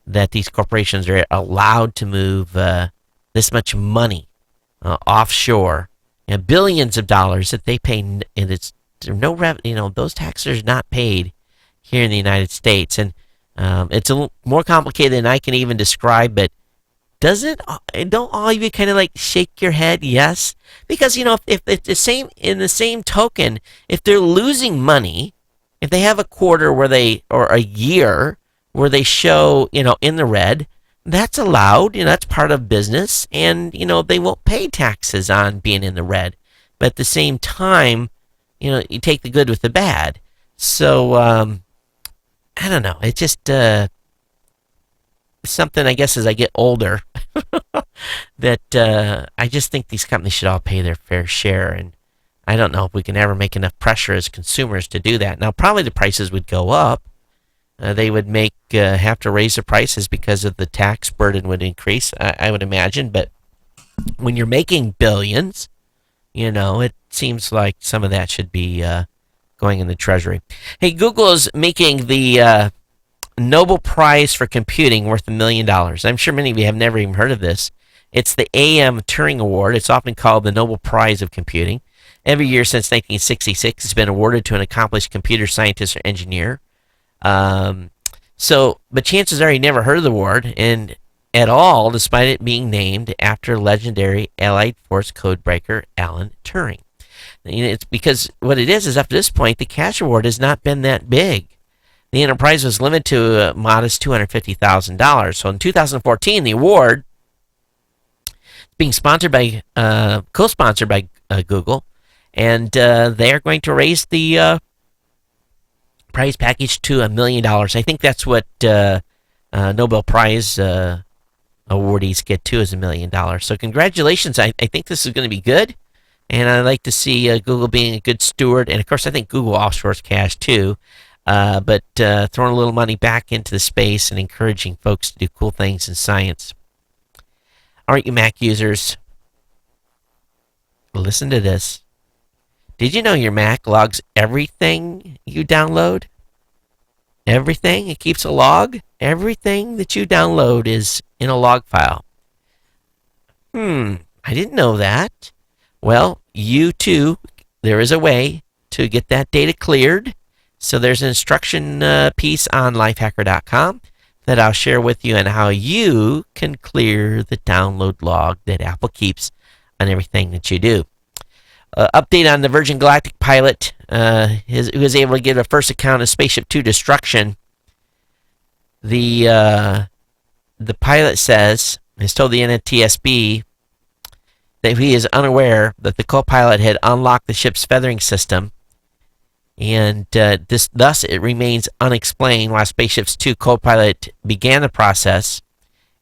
that these corporations are allowed to move this much money offshore, billions of dollars that they pay, and it's no revenue. Those taxes are not paid here in the United States, and it's a little more complicated than I can even describe. But don't all of you kind of like shake your head yes? Because if it's the same, in the same token, if they're losing money, if they have a quarter or a year where they show in the red, that's allowed. That's part of business, and they won't pay taxes on being in the red. But at the same time, you take the good with the bad. So I don't know. It's just something, I guess, as I get older that I just think these companies should all pay their fair share. And I don't know if we can ever make enough pressure as consumers to do that. Now, probably the prices would go up. They would have to raise the prices because of the tax burden would increase, I would imagine. But when you're making billions, it seems like some of that should be going in the treasury. Hey, Google is making the Nobel Prize for Computing worth $1 million. I'm sure many of you have never even heard of this. It's the AM Turing Award. It's often called the Nobel Prize of Computing. Every year since 1966, it's been awarded to an accomplished computer scientist or engineer. But chances are you never heard of the award, and at all, despite it being named after legendary Allied Force codebreaker Alan Turing. It's because what it is up to this point, the cash award has not been that big. The enterprise was limited to a modest $250,000. So in 2014, the award, being sponsored by, co-sponsored by Google, and they are going to raise the prize package to $1 million. I think that's what Nobel Prize awardees get too, is $1 million. So congratulations. I think this is going to be good, and I like to see Google being a good steward. And of course, I think Google offshores cash too, but throwing a little money back into the space and encouraging folks to do cool things in science. All right, you Mac users, listen to this. Did you know your Mac logs everything you download? Everything? It keeps a log? Everything that you download is in a log file. I didn't know that. Well, you too, there is a way to get that data cleared. So there's an instruction piece on lifehacker.com that I'll share with you on how you can clear the download log that Apple keeps on everything that you do. Update on the Virgin Galactic pilot who was able to give a first account of Spaceship Two destruction. The pilot has told the NTSB that he is unaware that the co-pilot had unlocked the ship's feathering system, and thus it remains unexplained why Spaceship Two co-pilot began the process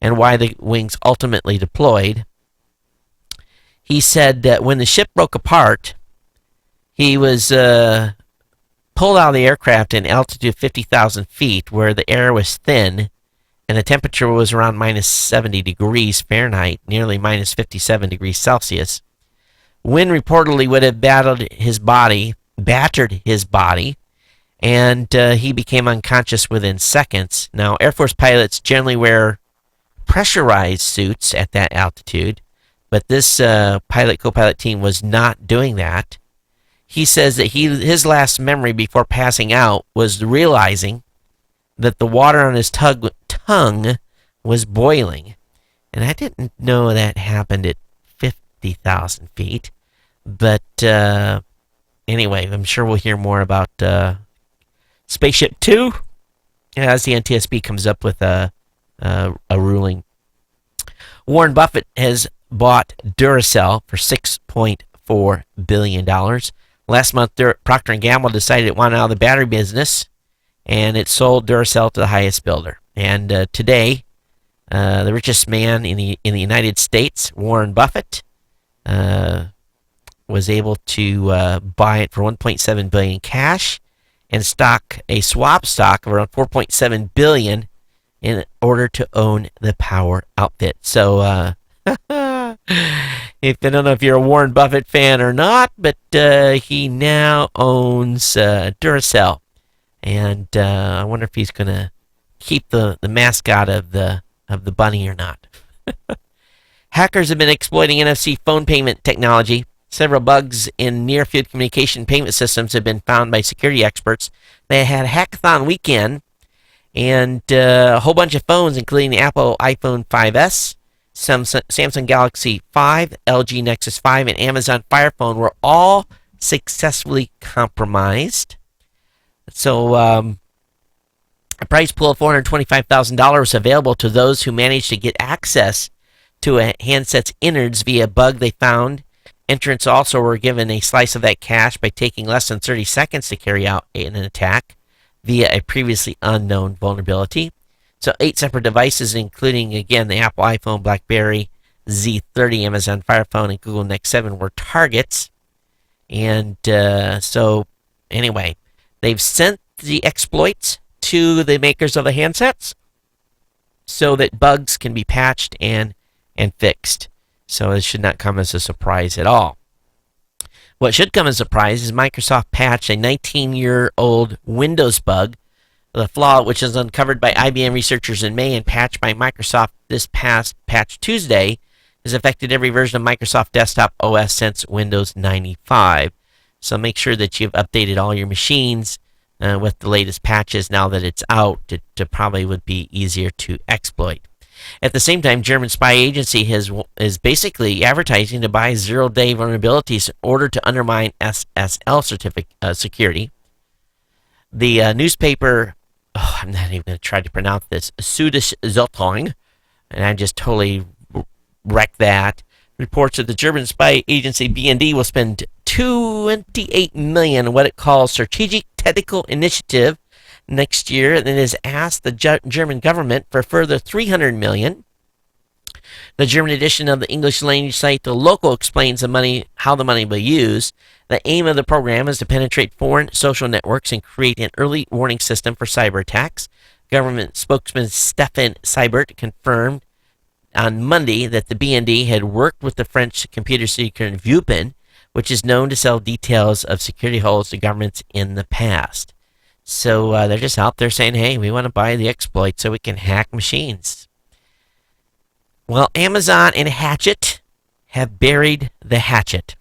and why the wings ultimately deployed. He said that when the ship broke apart, he was pulled out of the aircraft in altitude 50,000 feet, where the air was thin and the temperature was around minus 70 degrees Fahrenheit, nearly minus 57 degrees Celsius. Wind reportedly would have battered his body, and he became unconscious within seconds. Now, Air Force pilots generally wear pressurized suits at that altitude, but this co-pilot team was not doing that. He says that his last memory before passing out was realizing that the water on his tongue was boiling. And I didn't know that happened at 50,000 feet. But anyway, I'm sure we'll hear more about Spaceship Two as the NTSB comes up with a ruling. Warren Buffett has bought Duracell for $6.4 billion. Last month, Procter & Gamble decided it wanted out of the battery business, and it sold Duracell to the highest bidder. And today, the richest man in the United States, Warren Buffett, was able to buy it for $1.7 billion cash and a swap stock of around $4.7 billion in order to own the power outfit. So, I don't know if you're a Warren Buffett fan or not, but he now owns Duracell, and I wonder if he's going to keep the mascot of the bunny or not. Hackers have been exploiting NFC phone payment technology. Several bugs in near-field communication payment systems have been found by security experts. They had a hackathon weekend, and a whole bunch of phones, including the Apple iPhone 5S, Samsung Galaxy 5, LG Nexus 5, and Amazon Fire Phone were all successfully compromised. So a prize pool of $425,000 was available to those who managed to get access to a handset's innards via a bug they found. Entrants also were given a slice of that cash by taking less than 30 seconds to carry out an attack via a previously unknown vulnerability. So 8 separate devices, including, again, the Apple iPhone, BlackBerry, Z30, Amazon Fire Phone, and Google Nexus 7 were targets. And so, anyway, they've sent the exploits to the makers of the handsets so that bugs can be patched and fixed. So it should not come as a surprise at all. What should come as a surprise is Microsoft patched a 19-year-old Windows bug. The flaw, which was uncovered by IBM researchers in May and patched by Microsoft this past Patch Tuesday, has affected every version of Microsoft Desktop OS since Windows 95. So make sure that you've updated all your machines with the latest patches now that it's out. It probably would be easier to exploit. At the same time, German spy agency is basically advertising to buy zero-day vulnerabilities in order to undermine SSL security. The newspaper, I'm not even going to try to pronounce this, Süddeutsche Zeitung, and I just totally wrecked that, reports that the German spy agency BND will spend 28 million on what it calls strategic technical initiative next year, and then has asked the German government for a further 300 million. The German edition of the English language site The Local explains how the money will be used. The aim of the program is to penetrate foreign social networks and create an early warning system for cyber attacks. Government spokesman Stefan Seibert confirmed on Monday that the BND had worked with the French computer security VUPIN, which is known to sell details of security holes to governments in the past. So they're just out there saying, hey, we want to buy the exploit so we can hack machines. Well, Amazon and Hatchet have buried the hatchet.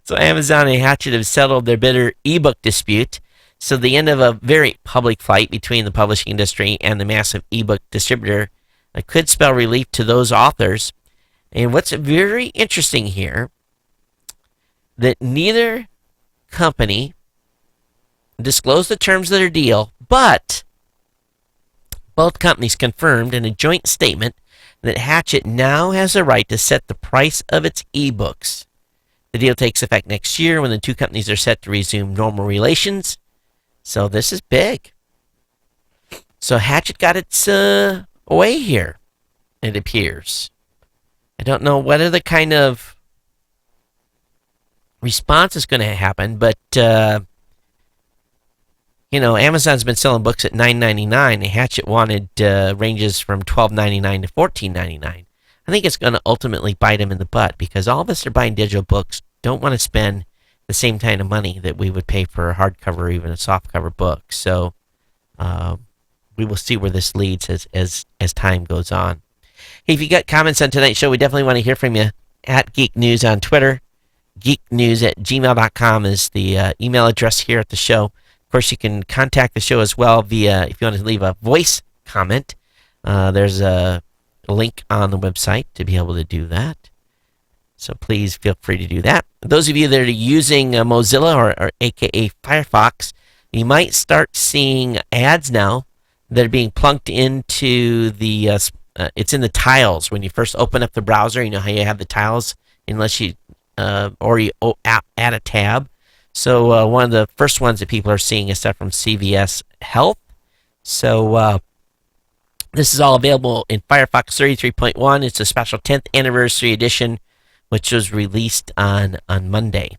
So Amazon and Hatchet have settled their bitter ebook dispute. So the end of a very public fight between the publishing industry and the massive ebook distributor could spell relief to those authors. And what's very interesting here, that neither company disclosed the terms of their deal, but both companies confirmed in a joint statement that Hatchet now has the right to set the price of its ebooks. The deal takes effect next year when the two companies are set to resume normal relations. So this is big. So Hatchet got its way here, it appears. I don't know what other kind of response is going to happen, but Amazon's been selling books at $9.99, and Hatchet wanted ranges from $12.99 to $14.99. I think it's going to ultimately bite them in the butt because all of us are buying digital books, don't want to spend the same kind of money that we would pay for a hardcover or even a softcover book. So we will see where this leads as time goes on. Hey, if you got comments on tonight's show, we definitely want to hear from you at Geek News on Twitter. geeknews@gmail.com is the email address here at the show. Of course, you can contact the show as well via, if you want to leave a voice comment, there's a link on the website to be able to do that. So please feel free to do that. Those of you that are using Mozilla or aka Firefox, you might start seeing ads now that are being plunked into the, it's in the tiles. When you first open up the browser, you know how you have the tiles, unless you, or you add a tab. So one of the first ones that people are seeing is stuff from CVS Health. So this is all available in Firefox 33.1. It's a special 10th anniversary edition, which was released on Monday.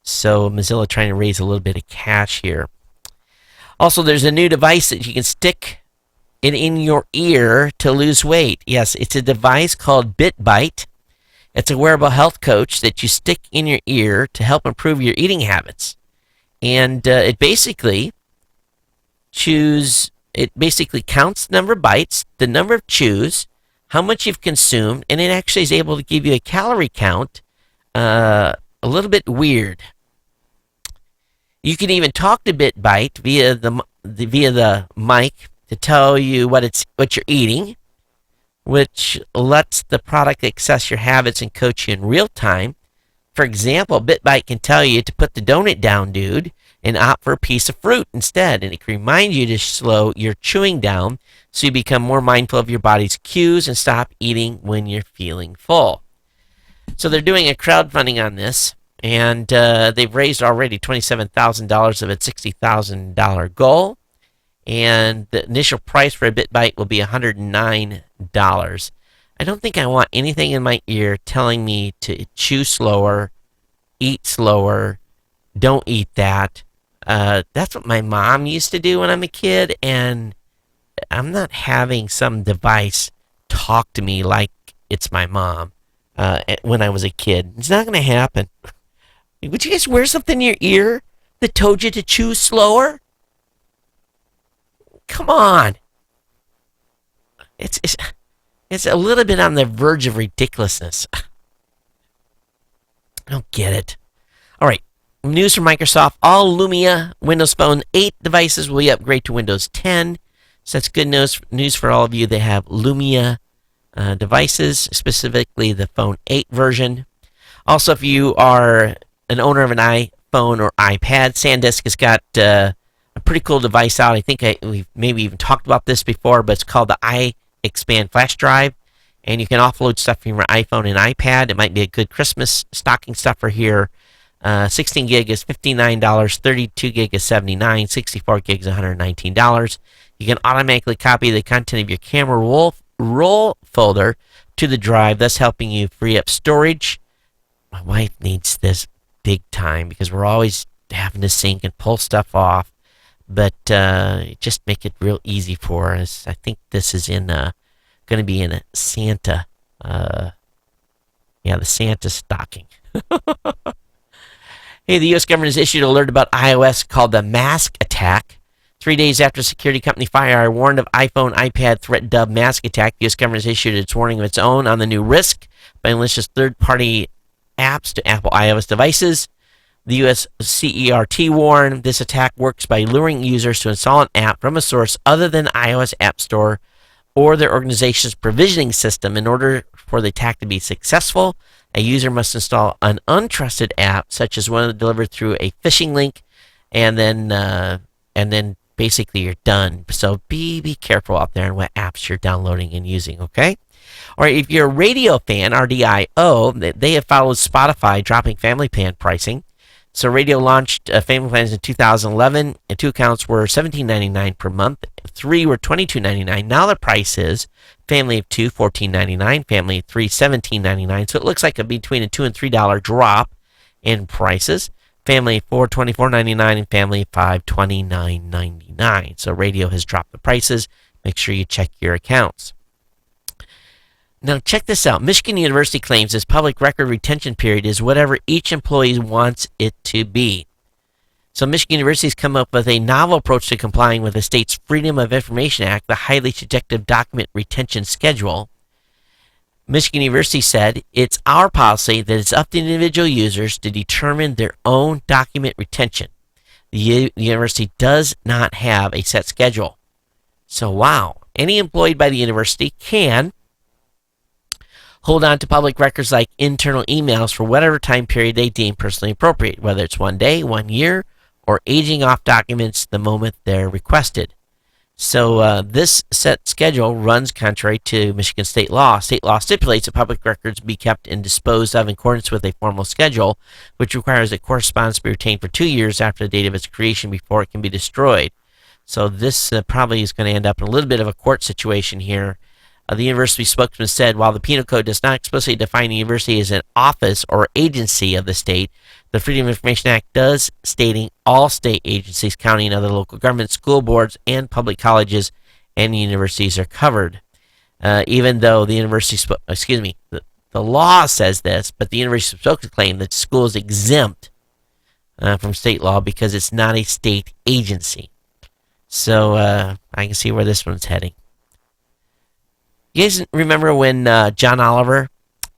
So Mozilla trying to raise a little bit of cash here. Also, there's a new device that you can stick it in your ear to lose weight. Yes, it's a device called BitBite. It's a wearable health coach that you stick in your ear to help improve your eating habits. And it basically counts the number of bites, the number of chews, how much you've consumed, and it actually is able to give you a calorie count. A little bit weird. You can even talk to BitBite via the mic to tell you what you're eating, which lets the product access your habits and coach you in real time. For example, BitBite can tell you to put the donut down, dude, and opt for a piece of fruit instead. And it can remind you to slow your chewing down so you become more mindful of your body's cues and stop eating when you're feeling full. So they're doing a crowdfunding on this, and they've raised already $27,000 of its $60,000 goal. And the initial price for a BitBite will be $109. I don't think I want anything in my ear telling me to chew slower, eat slower, don't eat that. That's what my mom used to do when I'm a kid, and I'm not having some device talk to me like it's my mom when I was a kid. It's not going to happen. Would you guys wear something in your ear that told you to chew slower? Come on. It's It's a little bit on the verge of ridiculousness. I don't get it. All right. News from Microsoft. All Lumia Windows Phone 8 devices will upgrade to Windows 10. So that's good news for all of you that have Lumia devices, specifically the Phone 8 version. Also, if you are an owner of an iPhone or iPad, SanDisk has got a pretty cool device out. I think we've maybe even talked about this before, but it's called the iExpand flash drive. And you can offload stuff from your iPhone and iPad. It might be a good Christmas stocking stuffer here. 16 gig is $59, 32 gig is $79, 64 gig is $119. You can automatically copy the content of your camera roll folder to the drive, thus helping you free up storage. My wife needs this big time because we're always having to sync and pull stuff off, but just make it real easy for us. I think this is going to be in a Santa, the Santa stocking. Hey, the U.S. government has issued an alert about iOS called the mask attack. 3 days after security company FireEye warned of iPhone, iPad threat dubbed mask attack, the U.S. government has issued its warning of its own on the new risk by malicious third-party apps to Apple iOS devices. The U.S. CERT warned this attack works by luring users to install an app from a source other than iOS App Store or their organization's provisioning system. In order for the attack to be successful, a user must install an untrusted app, such as one delivered through a phishing link, and then basically you're done. So be careful out there on what apps you're downloading and using, okay? Or if you're a radio fan, RDIO, they have followed Spotify dropping family plan pricing. So radio launched family plans in 2011, and 2 accounts were $17.99 per month. 3 were $22.99. Now the price is family of 2, $14.99. Family of 3, $17.99. So it looks like between a $2 and $3 drop in prices. Family of 4, $24.99, and family of 5, $29.99. So radio has dropped the prices. Make sure you check your accounts. Now, check this out. Michigan University claims its public record retention period is whatever each employee wants it to be. So, Michigan University has come up with a novel approach to complying with the state's Freedom of Information Act, the highly subjective document retention schedule. Michigan University said, "It's our policy that it's up to individual users to determine their own document retention. The university does not have a set schedule." So, wow. Any employed by the university can hold on to public records like internal emails for whatever time period they deem personally appropriate, whether it's 1 day, 1 year, or aging off documents the moment they're requested. So this set schedule runs contrary to Michigan state law. State law stipulates that public records be kept and disposed of in accordance with a formal schedule, which requires that correspondence be retained for 2 years after the date of its creation before it can be destroyed. So this probably is going to end up in a little bit of a court situation here. The university spokesman said, while the Penal Code does not explicitly define the university as an office or agency of the state, the Freedom of Information Act does, stating all state agencies, county and other local governments, school boards, and public colleges and universities are covered. Even though the university, the law says this, but the university spokesman claimed that school is exempt from state law because it's not a state agency. So I can see where this one's heading. You guys remember when John Oliver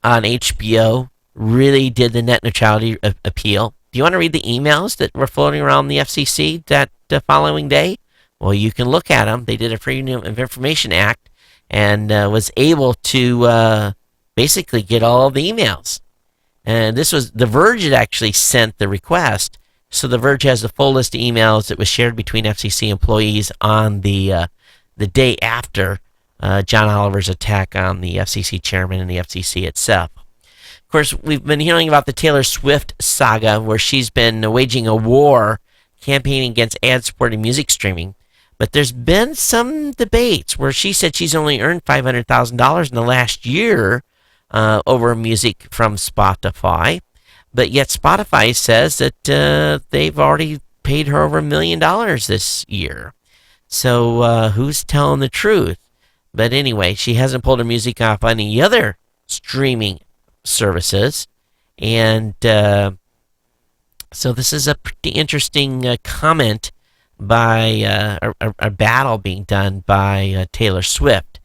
on HBO really did the net neutrality appeal? Do you want to read the emails that were floating around the FCC that following day? Well, you can look at them. They did a Freedom of Information Act and was able to basically get all of the emails. And this was The Verge had actually sent the request. So The Verge has the full list of emails that was shared between FCC employees on the day after John Oliver's attack on the FCC chairman and the FCC itself. Of course, we've been hearing about the Taylor Swift saga, where she's been waging a war campaigning against ad-supported music streaming. But there's been some debates where she said she's only earned $500,000 in the last year over music from Spotify. But yet Spotify says that they've already paid her over $1 million this year. So who's telling the truth? But anyway, she hasn't pulled her music off any other streaming services. And so this is a pretty interesting comment by a battle being done by Taylor Swift.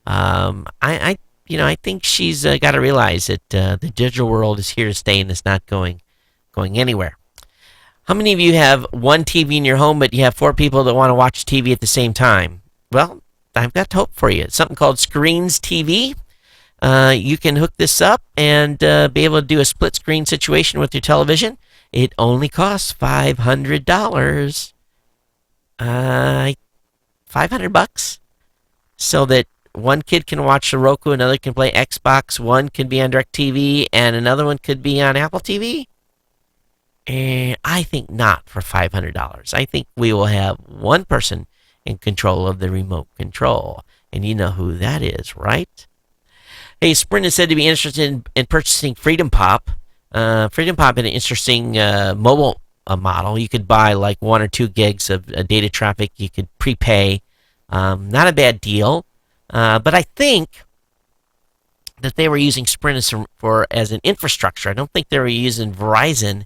I think she's got to realize that the digital world is here to stay and it's not going anywhere. How many of you have one TV in your home, but you have 4 people that want to watch TV at the same time? Well, I've got hope for you. It's something called Screens TV. You can hook this up and be able to do a split screen situation with your television. It only costs $500. $500, so that one kid can watch the Roku, another can play Xbox, one can be on DirecTV, and another one could be on Apple TV. And I think not for $500. I think we will have one person in control of the remote control, and you know who that is, right? Hey, Sprint is said to be interested in purchasing Freedom Pop. Freedom Pop had an interesting mobile model. You could buy like 1 or 2 gigs of data traffic. You could prepay. Not a bad deal. But I think that they were using Sprint as an infrastructure. I don't think they were using Verizon.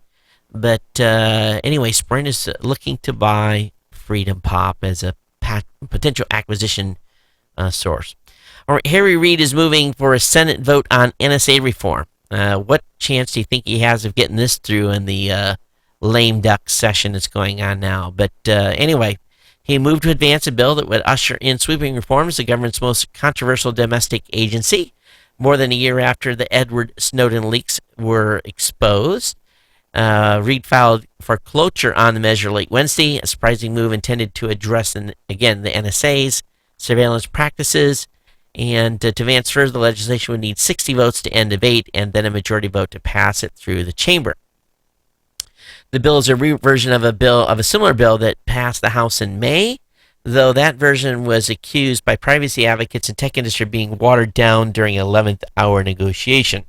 But anyway, Sprint is looking to buy Freedom Pop as a potential acquisition source. All right, Harry Reid is moving for a Senate vote on NSA reform. What chance do you think he has of getting this through in the lame duck session that's going on now? But anyway, he moved to advance a bill that would usher in sweeping reforms, the government's most controversial domestic agency, more than a year after the Edward Snowden leaks were exposed. Reid filed for cloture on the measure late Wednesday, a surprising move intended to address, again, the NSA's surveillance practices. And to advance further, the legislation would need 60 votes to end debate and then a majority vote to pass it through the chamber. The bill is a version of a similar bill that passed the House in May, though that version was accused by privacy advocates and tech industry of being watered down during an 11th hour negotiation.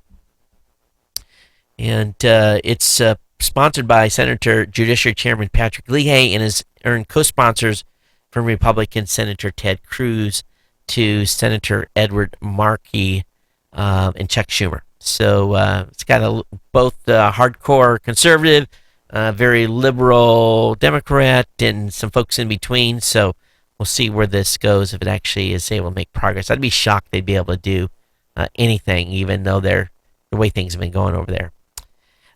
And it's sponsored by Senator Judiciary Chairman Patrick Leahy and has earned co-sponsors from Republican Senator Ted Cruz to Senator Edward Markey and Chuck Schumer. So it's got both hardcore conservative, very liberal Democrat, and some folks in between. So we'll see where this goes if it actually is able to make progress. I'd be shocked they'd be able to do anything, even though the way things have been going over there.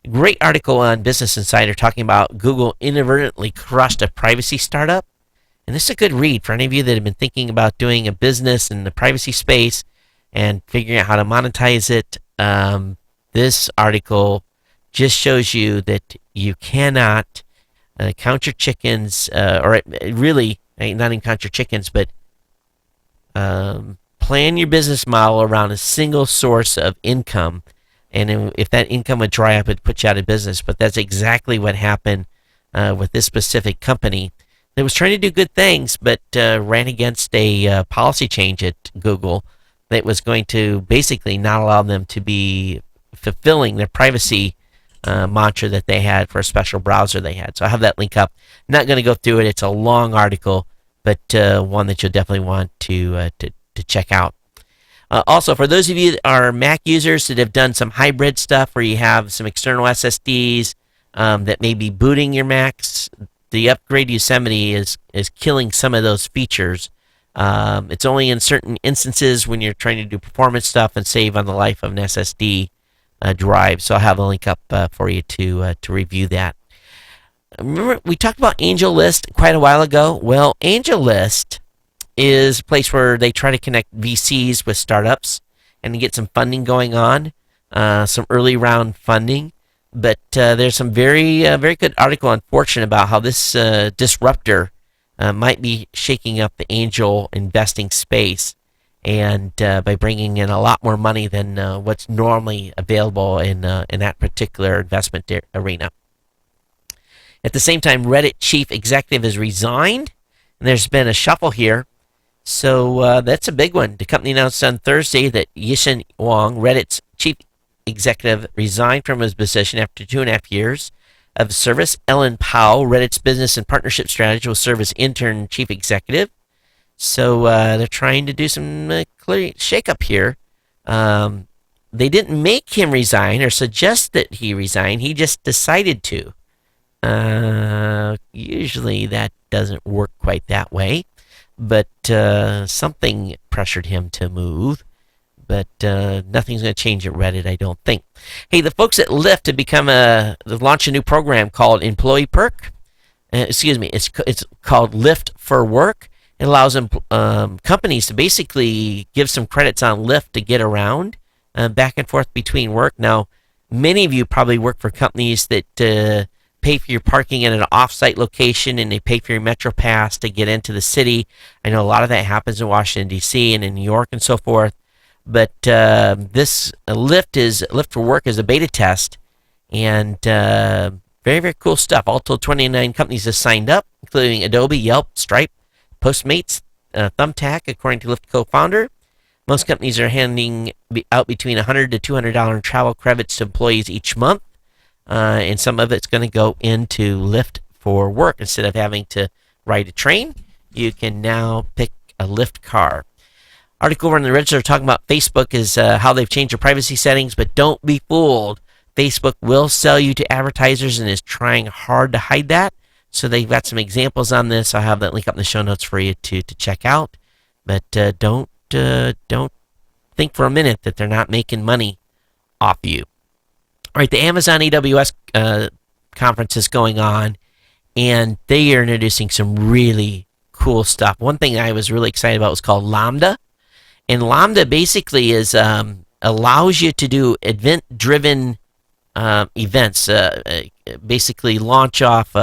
A great article on Business Insider talking about Google inadvertently crushed a privacy startup. And this is a good read for any of you that have been thinking about doing a business in the privacy space and figuring out how to monetize it. This article just shows you that you cannot count your chickens, or really, not even count your chickens, but plan your business model around a single source of income. And if that income would dry up, it'd put you out of business. But that's exactly what happened with this specific company. It was trying to do good things, but ran against a policy change at Google that was going to basically not allow them to be fulfilling their privacy mantra that they had for a special browser they had. So I have that link up. Not going to go through it. It's a long article, but one that you'll definitely want to check out. Also, for those of you that are Mac users that have done some hybrid stuff where you have some external SSDs that may be booting your Macs, the upgrade Yosemite is killing some of those features. It's only in certain instances when you're trying to do performance stuff and save on the life of an SSD drive. So I'll have a link up for you to review that. Remember, we talked about AngelList quite a while ago. Well, AngelList is a place where they try to connect VCs with startups and get some funding going on, some early round funding. But there's some very good article on Fortune about how this disruptor might be shaking up the angel investing space, and by bringing in a lot more money than what's normally available in that particular investment arena. At the same time, Reddit chief executive has resigned, and there's been a shuffle here. So that's a big one. The company announced on Thursday that Yishen Wang, Reddit's chief executive, resigned from his position after 2.5 years of service. Ellen Powell, Reddit's business and partnership strategist, will serve as interim chief executive. So they're trying to do some clear shakeup here. They didn't make him resign or suggest that he resign. He just decided to. Usually that doesn't work quite that way. but something pressured him to move. But nothing's going to change at Reddit, I don't think. Hey, the folks at Lyft they've launched a new program called Employee Perk. It's called Lyft for Work. It allows companies to basically give some credits on Lyft to get around back and forth between work. Now, many of you probably work for companies that pay for your parking at an off-site location, and they pay for your Metro Pass to get into the city. I know a lot of that happens in Washington, D.C. and in New York and so forth. But this Lyft for Work is a beta test, and very, very cool stuff. All told, 29 companies have signed up, including Adobe, Yelp, Stripe, Postmates, Thumbtack, according to Lyft co-founder. Most companies are handing out between $100 to $200 in travel credits to employees each month, and some of it's going to go into Lyft for Work. Instead of having to ride a train, you can now pick a Lyft car. Article over in the Register talking about Facebook is how they've changed their privacy settings, but don't be fooled. Facebook will sell you to advertisers and is trying hard to hide that. So they've got some examples on this. I'll have that link up in the show notes for you to check out. But don't think for a minute that they're not making money off you. All right, the Amazon AWS conference is going on, and they are introducing some really cool stuff. One thing I was really excited about was called Lambda. And Lambda basically allows you to do event-driven events, basically launch off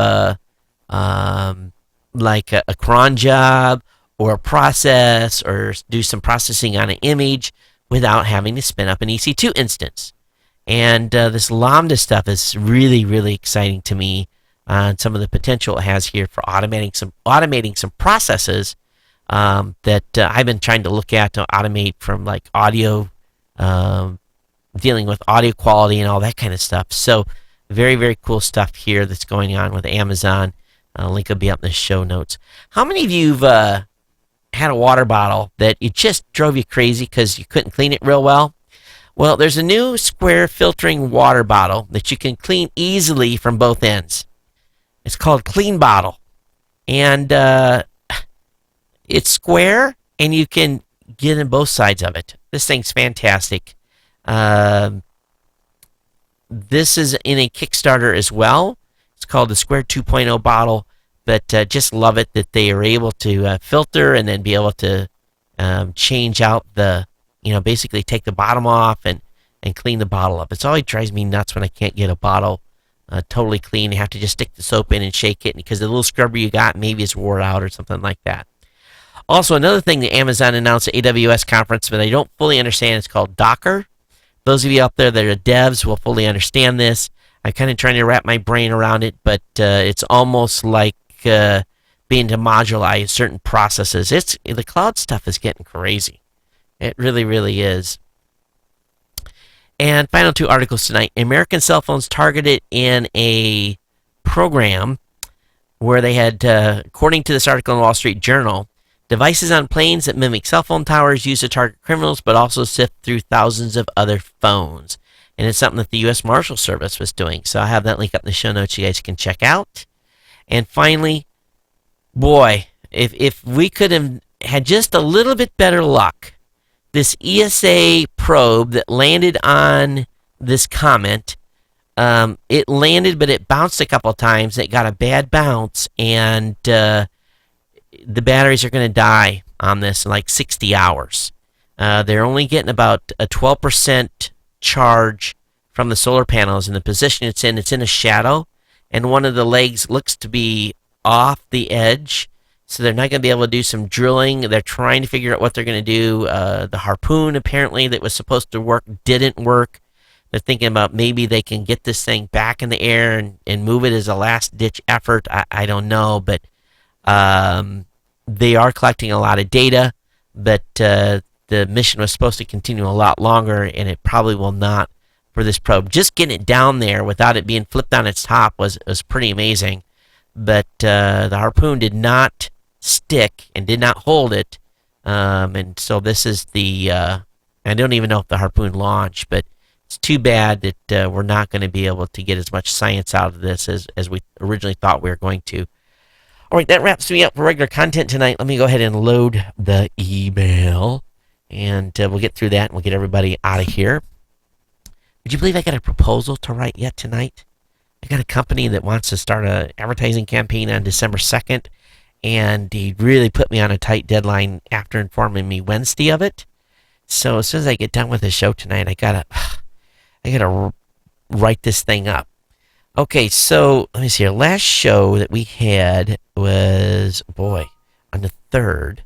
like a cron job or a process, or do some processing on an image without having to spin up an EC2 instance. And this Lambda stuff is really, really exciting to me, and some of the potential it has here for automating some processes that I've been trying to look at to automate, from like audio, dealing with audio quality and all that kind of stuff. So very, very cool stuff here that's going on with Amazon. Link will be up in the show notes. How many of you have had a water bottle that it just drove you crazy because you couldn't clean it real well? Well, there's a new square filtering water bottle that you can clean easily from both ends. It's called Clean Bottle. And it's square, and you can get in both sides of it. This thing's fantastic. This is in a Kickstarter as well. It's called the Square 2.0 bottle, but just love it that they are able to filter and then be able to change out basically take the bottom off and clean the bottle up. It's always drives me nuts when I can't get a bottle totally clean. You have to just stick the soap in and shake it, because the little scrubber you got, maybe it's wore out or something like that. Also, another thing that Amazon announced at AWS conference, but I don't fully understand, it's called Docker. Those of you out there that are devs will fully understand this. I'm kind of trying to wrap my brain around it, but it's almost like being to modularize certain processes. The cloud stuff is getting crazy. It really, really is. And final two articles tonight. American cell phones targeted in a program where they had, according to this article in the Wall Street Journal, devices on planes that mimic cell phone towers used to target criminals, but also sift through thousands of other phones. And it's something that the U.S. Marshal Service was doing. So I'll have that link up in the show notes you guys can check out. And finally, boy, if we could have had just a little bit better luck, this ESA probe that landed on this comet, it landed, but it bounced a couple times. It got a bad bounce, and the batteries are going to die on this in like 60 hours. They're only getting about a 12% charge from the solar panels, and the position it's in a shadow, and one of the legs looks to be off the edge, so they're not going to be able to do some drilling. They're trying to figure out what they're going to do. The harpoon, apparently, that was supposed to work didn't work. They're thinking about maybe they can get this thing back in the air and move it as a last-ditch effort. I don't know, but they are collecting a lot of data, but the mission was supposed to continue a lot longer, and it probably will not for this probe. Just getting it down there without it being flipped on its top was pretty amazing, but the harpoon did not stick and did not hold it, and so this is I don't even know if the harpoon launched, but it's too bad that we're not going to be able to get as much science out of this as we originally thought we were going to. All right, that wraps me up for regular content tonight. Let me go ahead and load the email, and we'll get through that, and we'll get everybody out of here. Would you believe I got a proposal to write yet tonight? I got a company that wants to start an advertising campaign on December 2nd, and he really put me on a tight deadline after informing me Wednesday of it. So as soon as I get done with the show tonight, I gotta write this thing up. Okay, so let me see. Our last show that we had was, on the 3rd.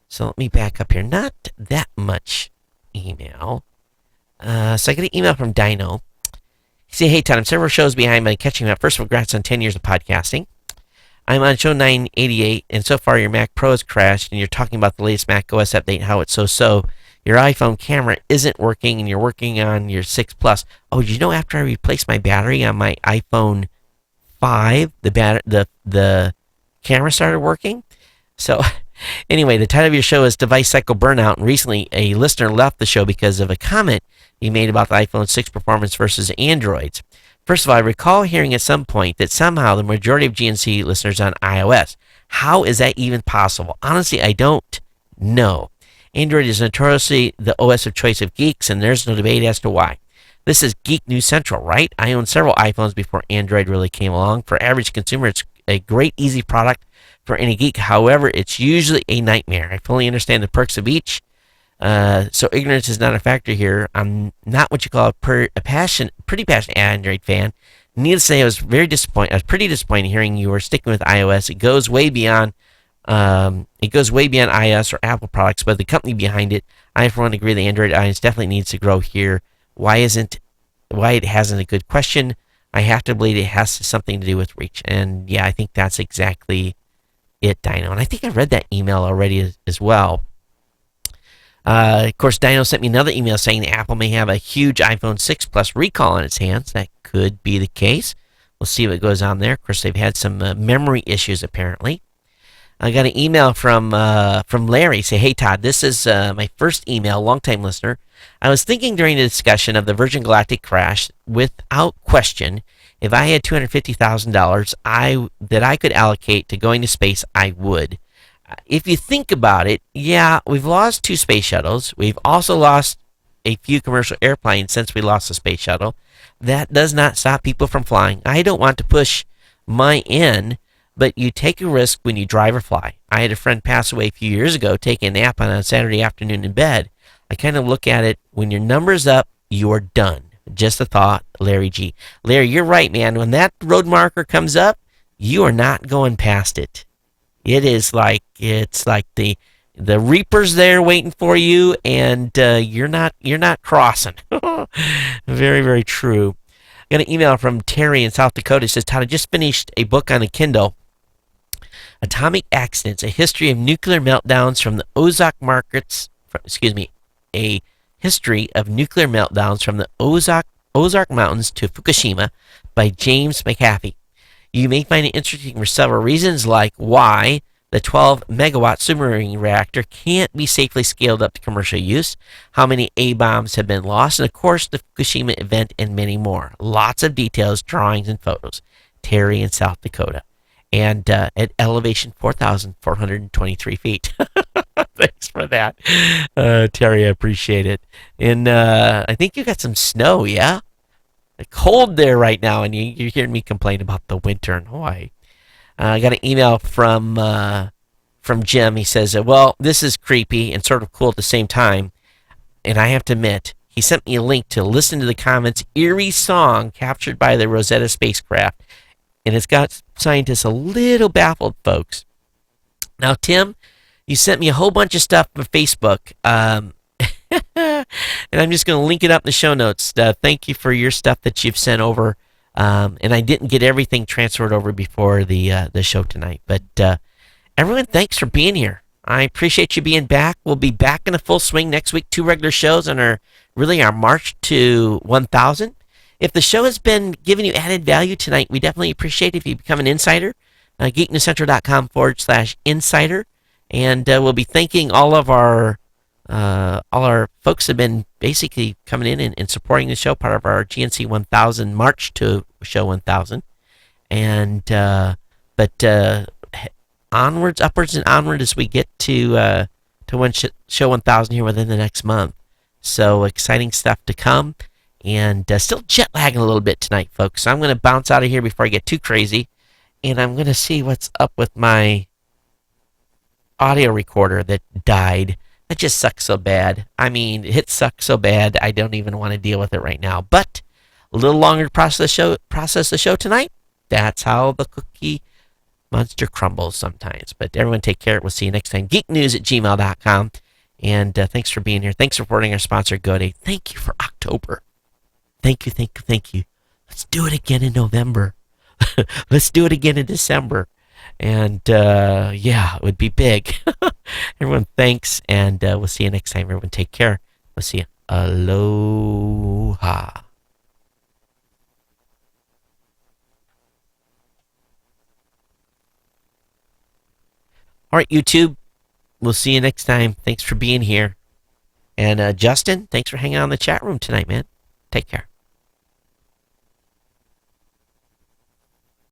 So let me back up here. Not that much email. So I got an email from Dino. He said, "Hey, Todd, I'm several shows behind, but I'm catching up. First, congrats on 10 years of podcasting. I'm on show 988, and so far your Mac Pro has crashed, and you're talking about the latest Mac OS update and how it's so-so. Your iPhone camera isn't working, and you're working on your 6 Plus. Oh, did you know after I replaced my battery on my iPhone 5, the camera started working? So, anyway, the title of your show is Device Cycle Burnout, and recently a listener left the show because of a comment you made about the iPhone 6 performance versus Androids. First of all, I recall hearing at some point that somehow the majority of GNC listeners are on iOS. How is that even possible? Honestly, I don't know. Android is notoriously the OS of choice of geeks, and there's no debate as to why. This is Geek News Central, right? I owned several iPhones before Android really came along. For average consumer, it's a great, easy product for any geek. However, it's usually a nightmare. I fully understand the perks of each, so ignorance is not a factor here. I'm not what you call a pretty passionate Android fan. Needless to say, I was pretty disappointed hearing you were sticking with iOS. It goes way beyond iOS or Apple products, but the company behind it, I for one agree the Android audience definitely needs to grow here. Why it hasn't a good question. I have to believe it has something to do with reach. And yeah, I think that's exactly it, Dino. And I think I read that email already as well. Of course, Dino sent me another email saying that Apple may have a huge iPhone 6 Plus recall on its hands. That could be the case. We'll see what goes on there. Of course, they've had some memory issues apparently. I got an email from Larry. Say, "Hey Todd, this is my first email, longtime listener. I was thinking during the discussion of the Virgin Galactic crash, without question, if I had $250,000 that I could allocate to going to space, I would. If you think about it, yeah, we've lost 2 space shuttles. We've also lost a few commercial airplanes since we lost the space shuttle. That does not stop people from flying. I don't want to push my end, but you take a risk when you drive or fly. I had a friend pass away a few years ago taking a nap on a Saturday afternoon in bed. I kind of look at it, when your number's up, you're done. Just a thought, Larry G." Larry, you're right, man. When that road marker comes up, you are not going past it. It's like the Reaper's there waiting for you, and you're not crossing. Very, very true. I got an email from Terry in South Dakota. It says, "Todd, I just finished a book on a Kindle, Atomic Accidents: A History of Nuclear Meltdowns from the Ozark a history of nuclear meltdowns from the Ozark Mountains to Fukushima by James McAfee. You may find it interesting for several reasons, like why the 12-megawatt submarine reactor can't be safely scaled up to commercial use, how many A-bombs have been lost, and of course the Fukushima event and many more. Lots of details, drawings, and photos. Terry in South Dakota. And at elevation 4,423 feet. Thanks for that, Terry. I appreciate it. And I think you got some snow, yeah? Cold there right now, and you're hearing me complain about the winter in Hawaii. I got an email from Jim. He says, "Well, this is creepy and sort of cool at the same time. And I have to admit, he sent me a link to listen to the comet's eerie song captured by the Rosetta spacecraft. And it's got scientists a little baffled, folks. Now, Tim, you sent me a whole bunch of stuff from Facebook. And I'm just going to link it up in the show notes. Thank you for your stuff that you've sent over. And I didn't get everything transferred over before the show tonight. But everyone, thanks for being here. I appreciate you being back. We'll be back in a full swing next week. 2 regular shows on our march to 1,000. If the show has been giving you added value tonight, we definitely appreciate it if you become an insider. geeknewscentral.com/insider. And we'll be thanking all our folks have been basically coming in and supporting the show, part of our GNC 1000 march to show 1000. And onwards, upwards, and onward as we get to show 1000 here within the next month. So exciting stuff to come, and still jet lagging a little bit tonight, folks. So I'm going to bounce out of here before I get too crazy, and I'm going to see what's up with my audio recorder that died. That just sucks so bad. I mean, it sucks so bad, I don't even want to deal with it right now. But a little longer to process the show tonight. That's how the cookie monster crumbles sometimes. But everyone take care. We'll see you next time. geeknews@gmail.com. And thanks for being here. Thanks for supporting our sponsor, GoDay. Thank you for October. Thank you, thank you, thank you. Let's do it again in November. Let's do it again in December. And yeah, it would be big. Everyone, thanks. And we'll see you next time. Everyone, take care. We'll see you. Aloha. All right, YouTube. We'll see you next time. Thanks for being here. And Justin, thanks for hanging out in the chat room tonight, man. Take care.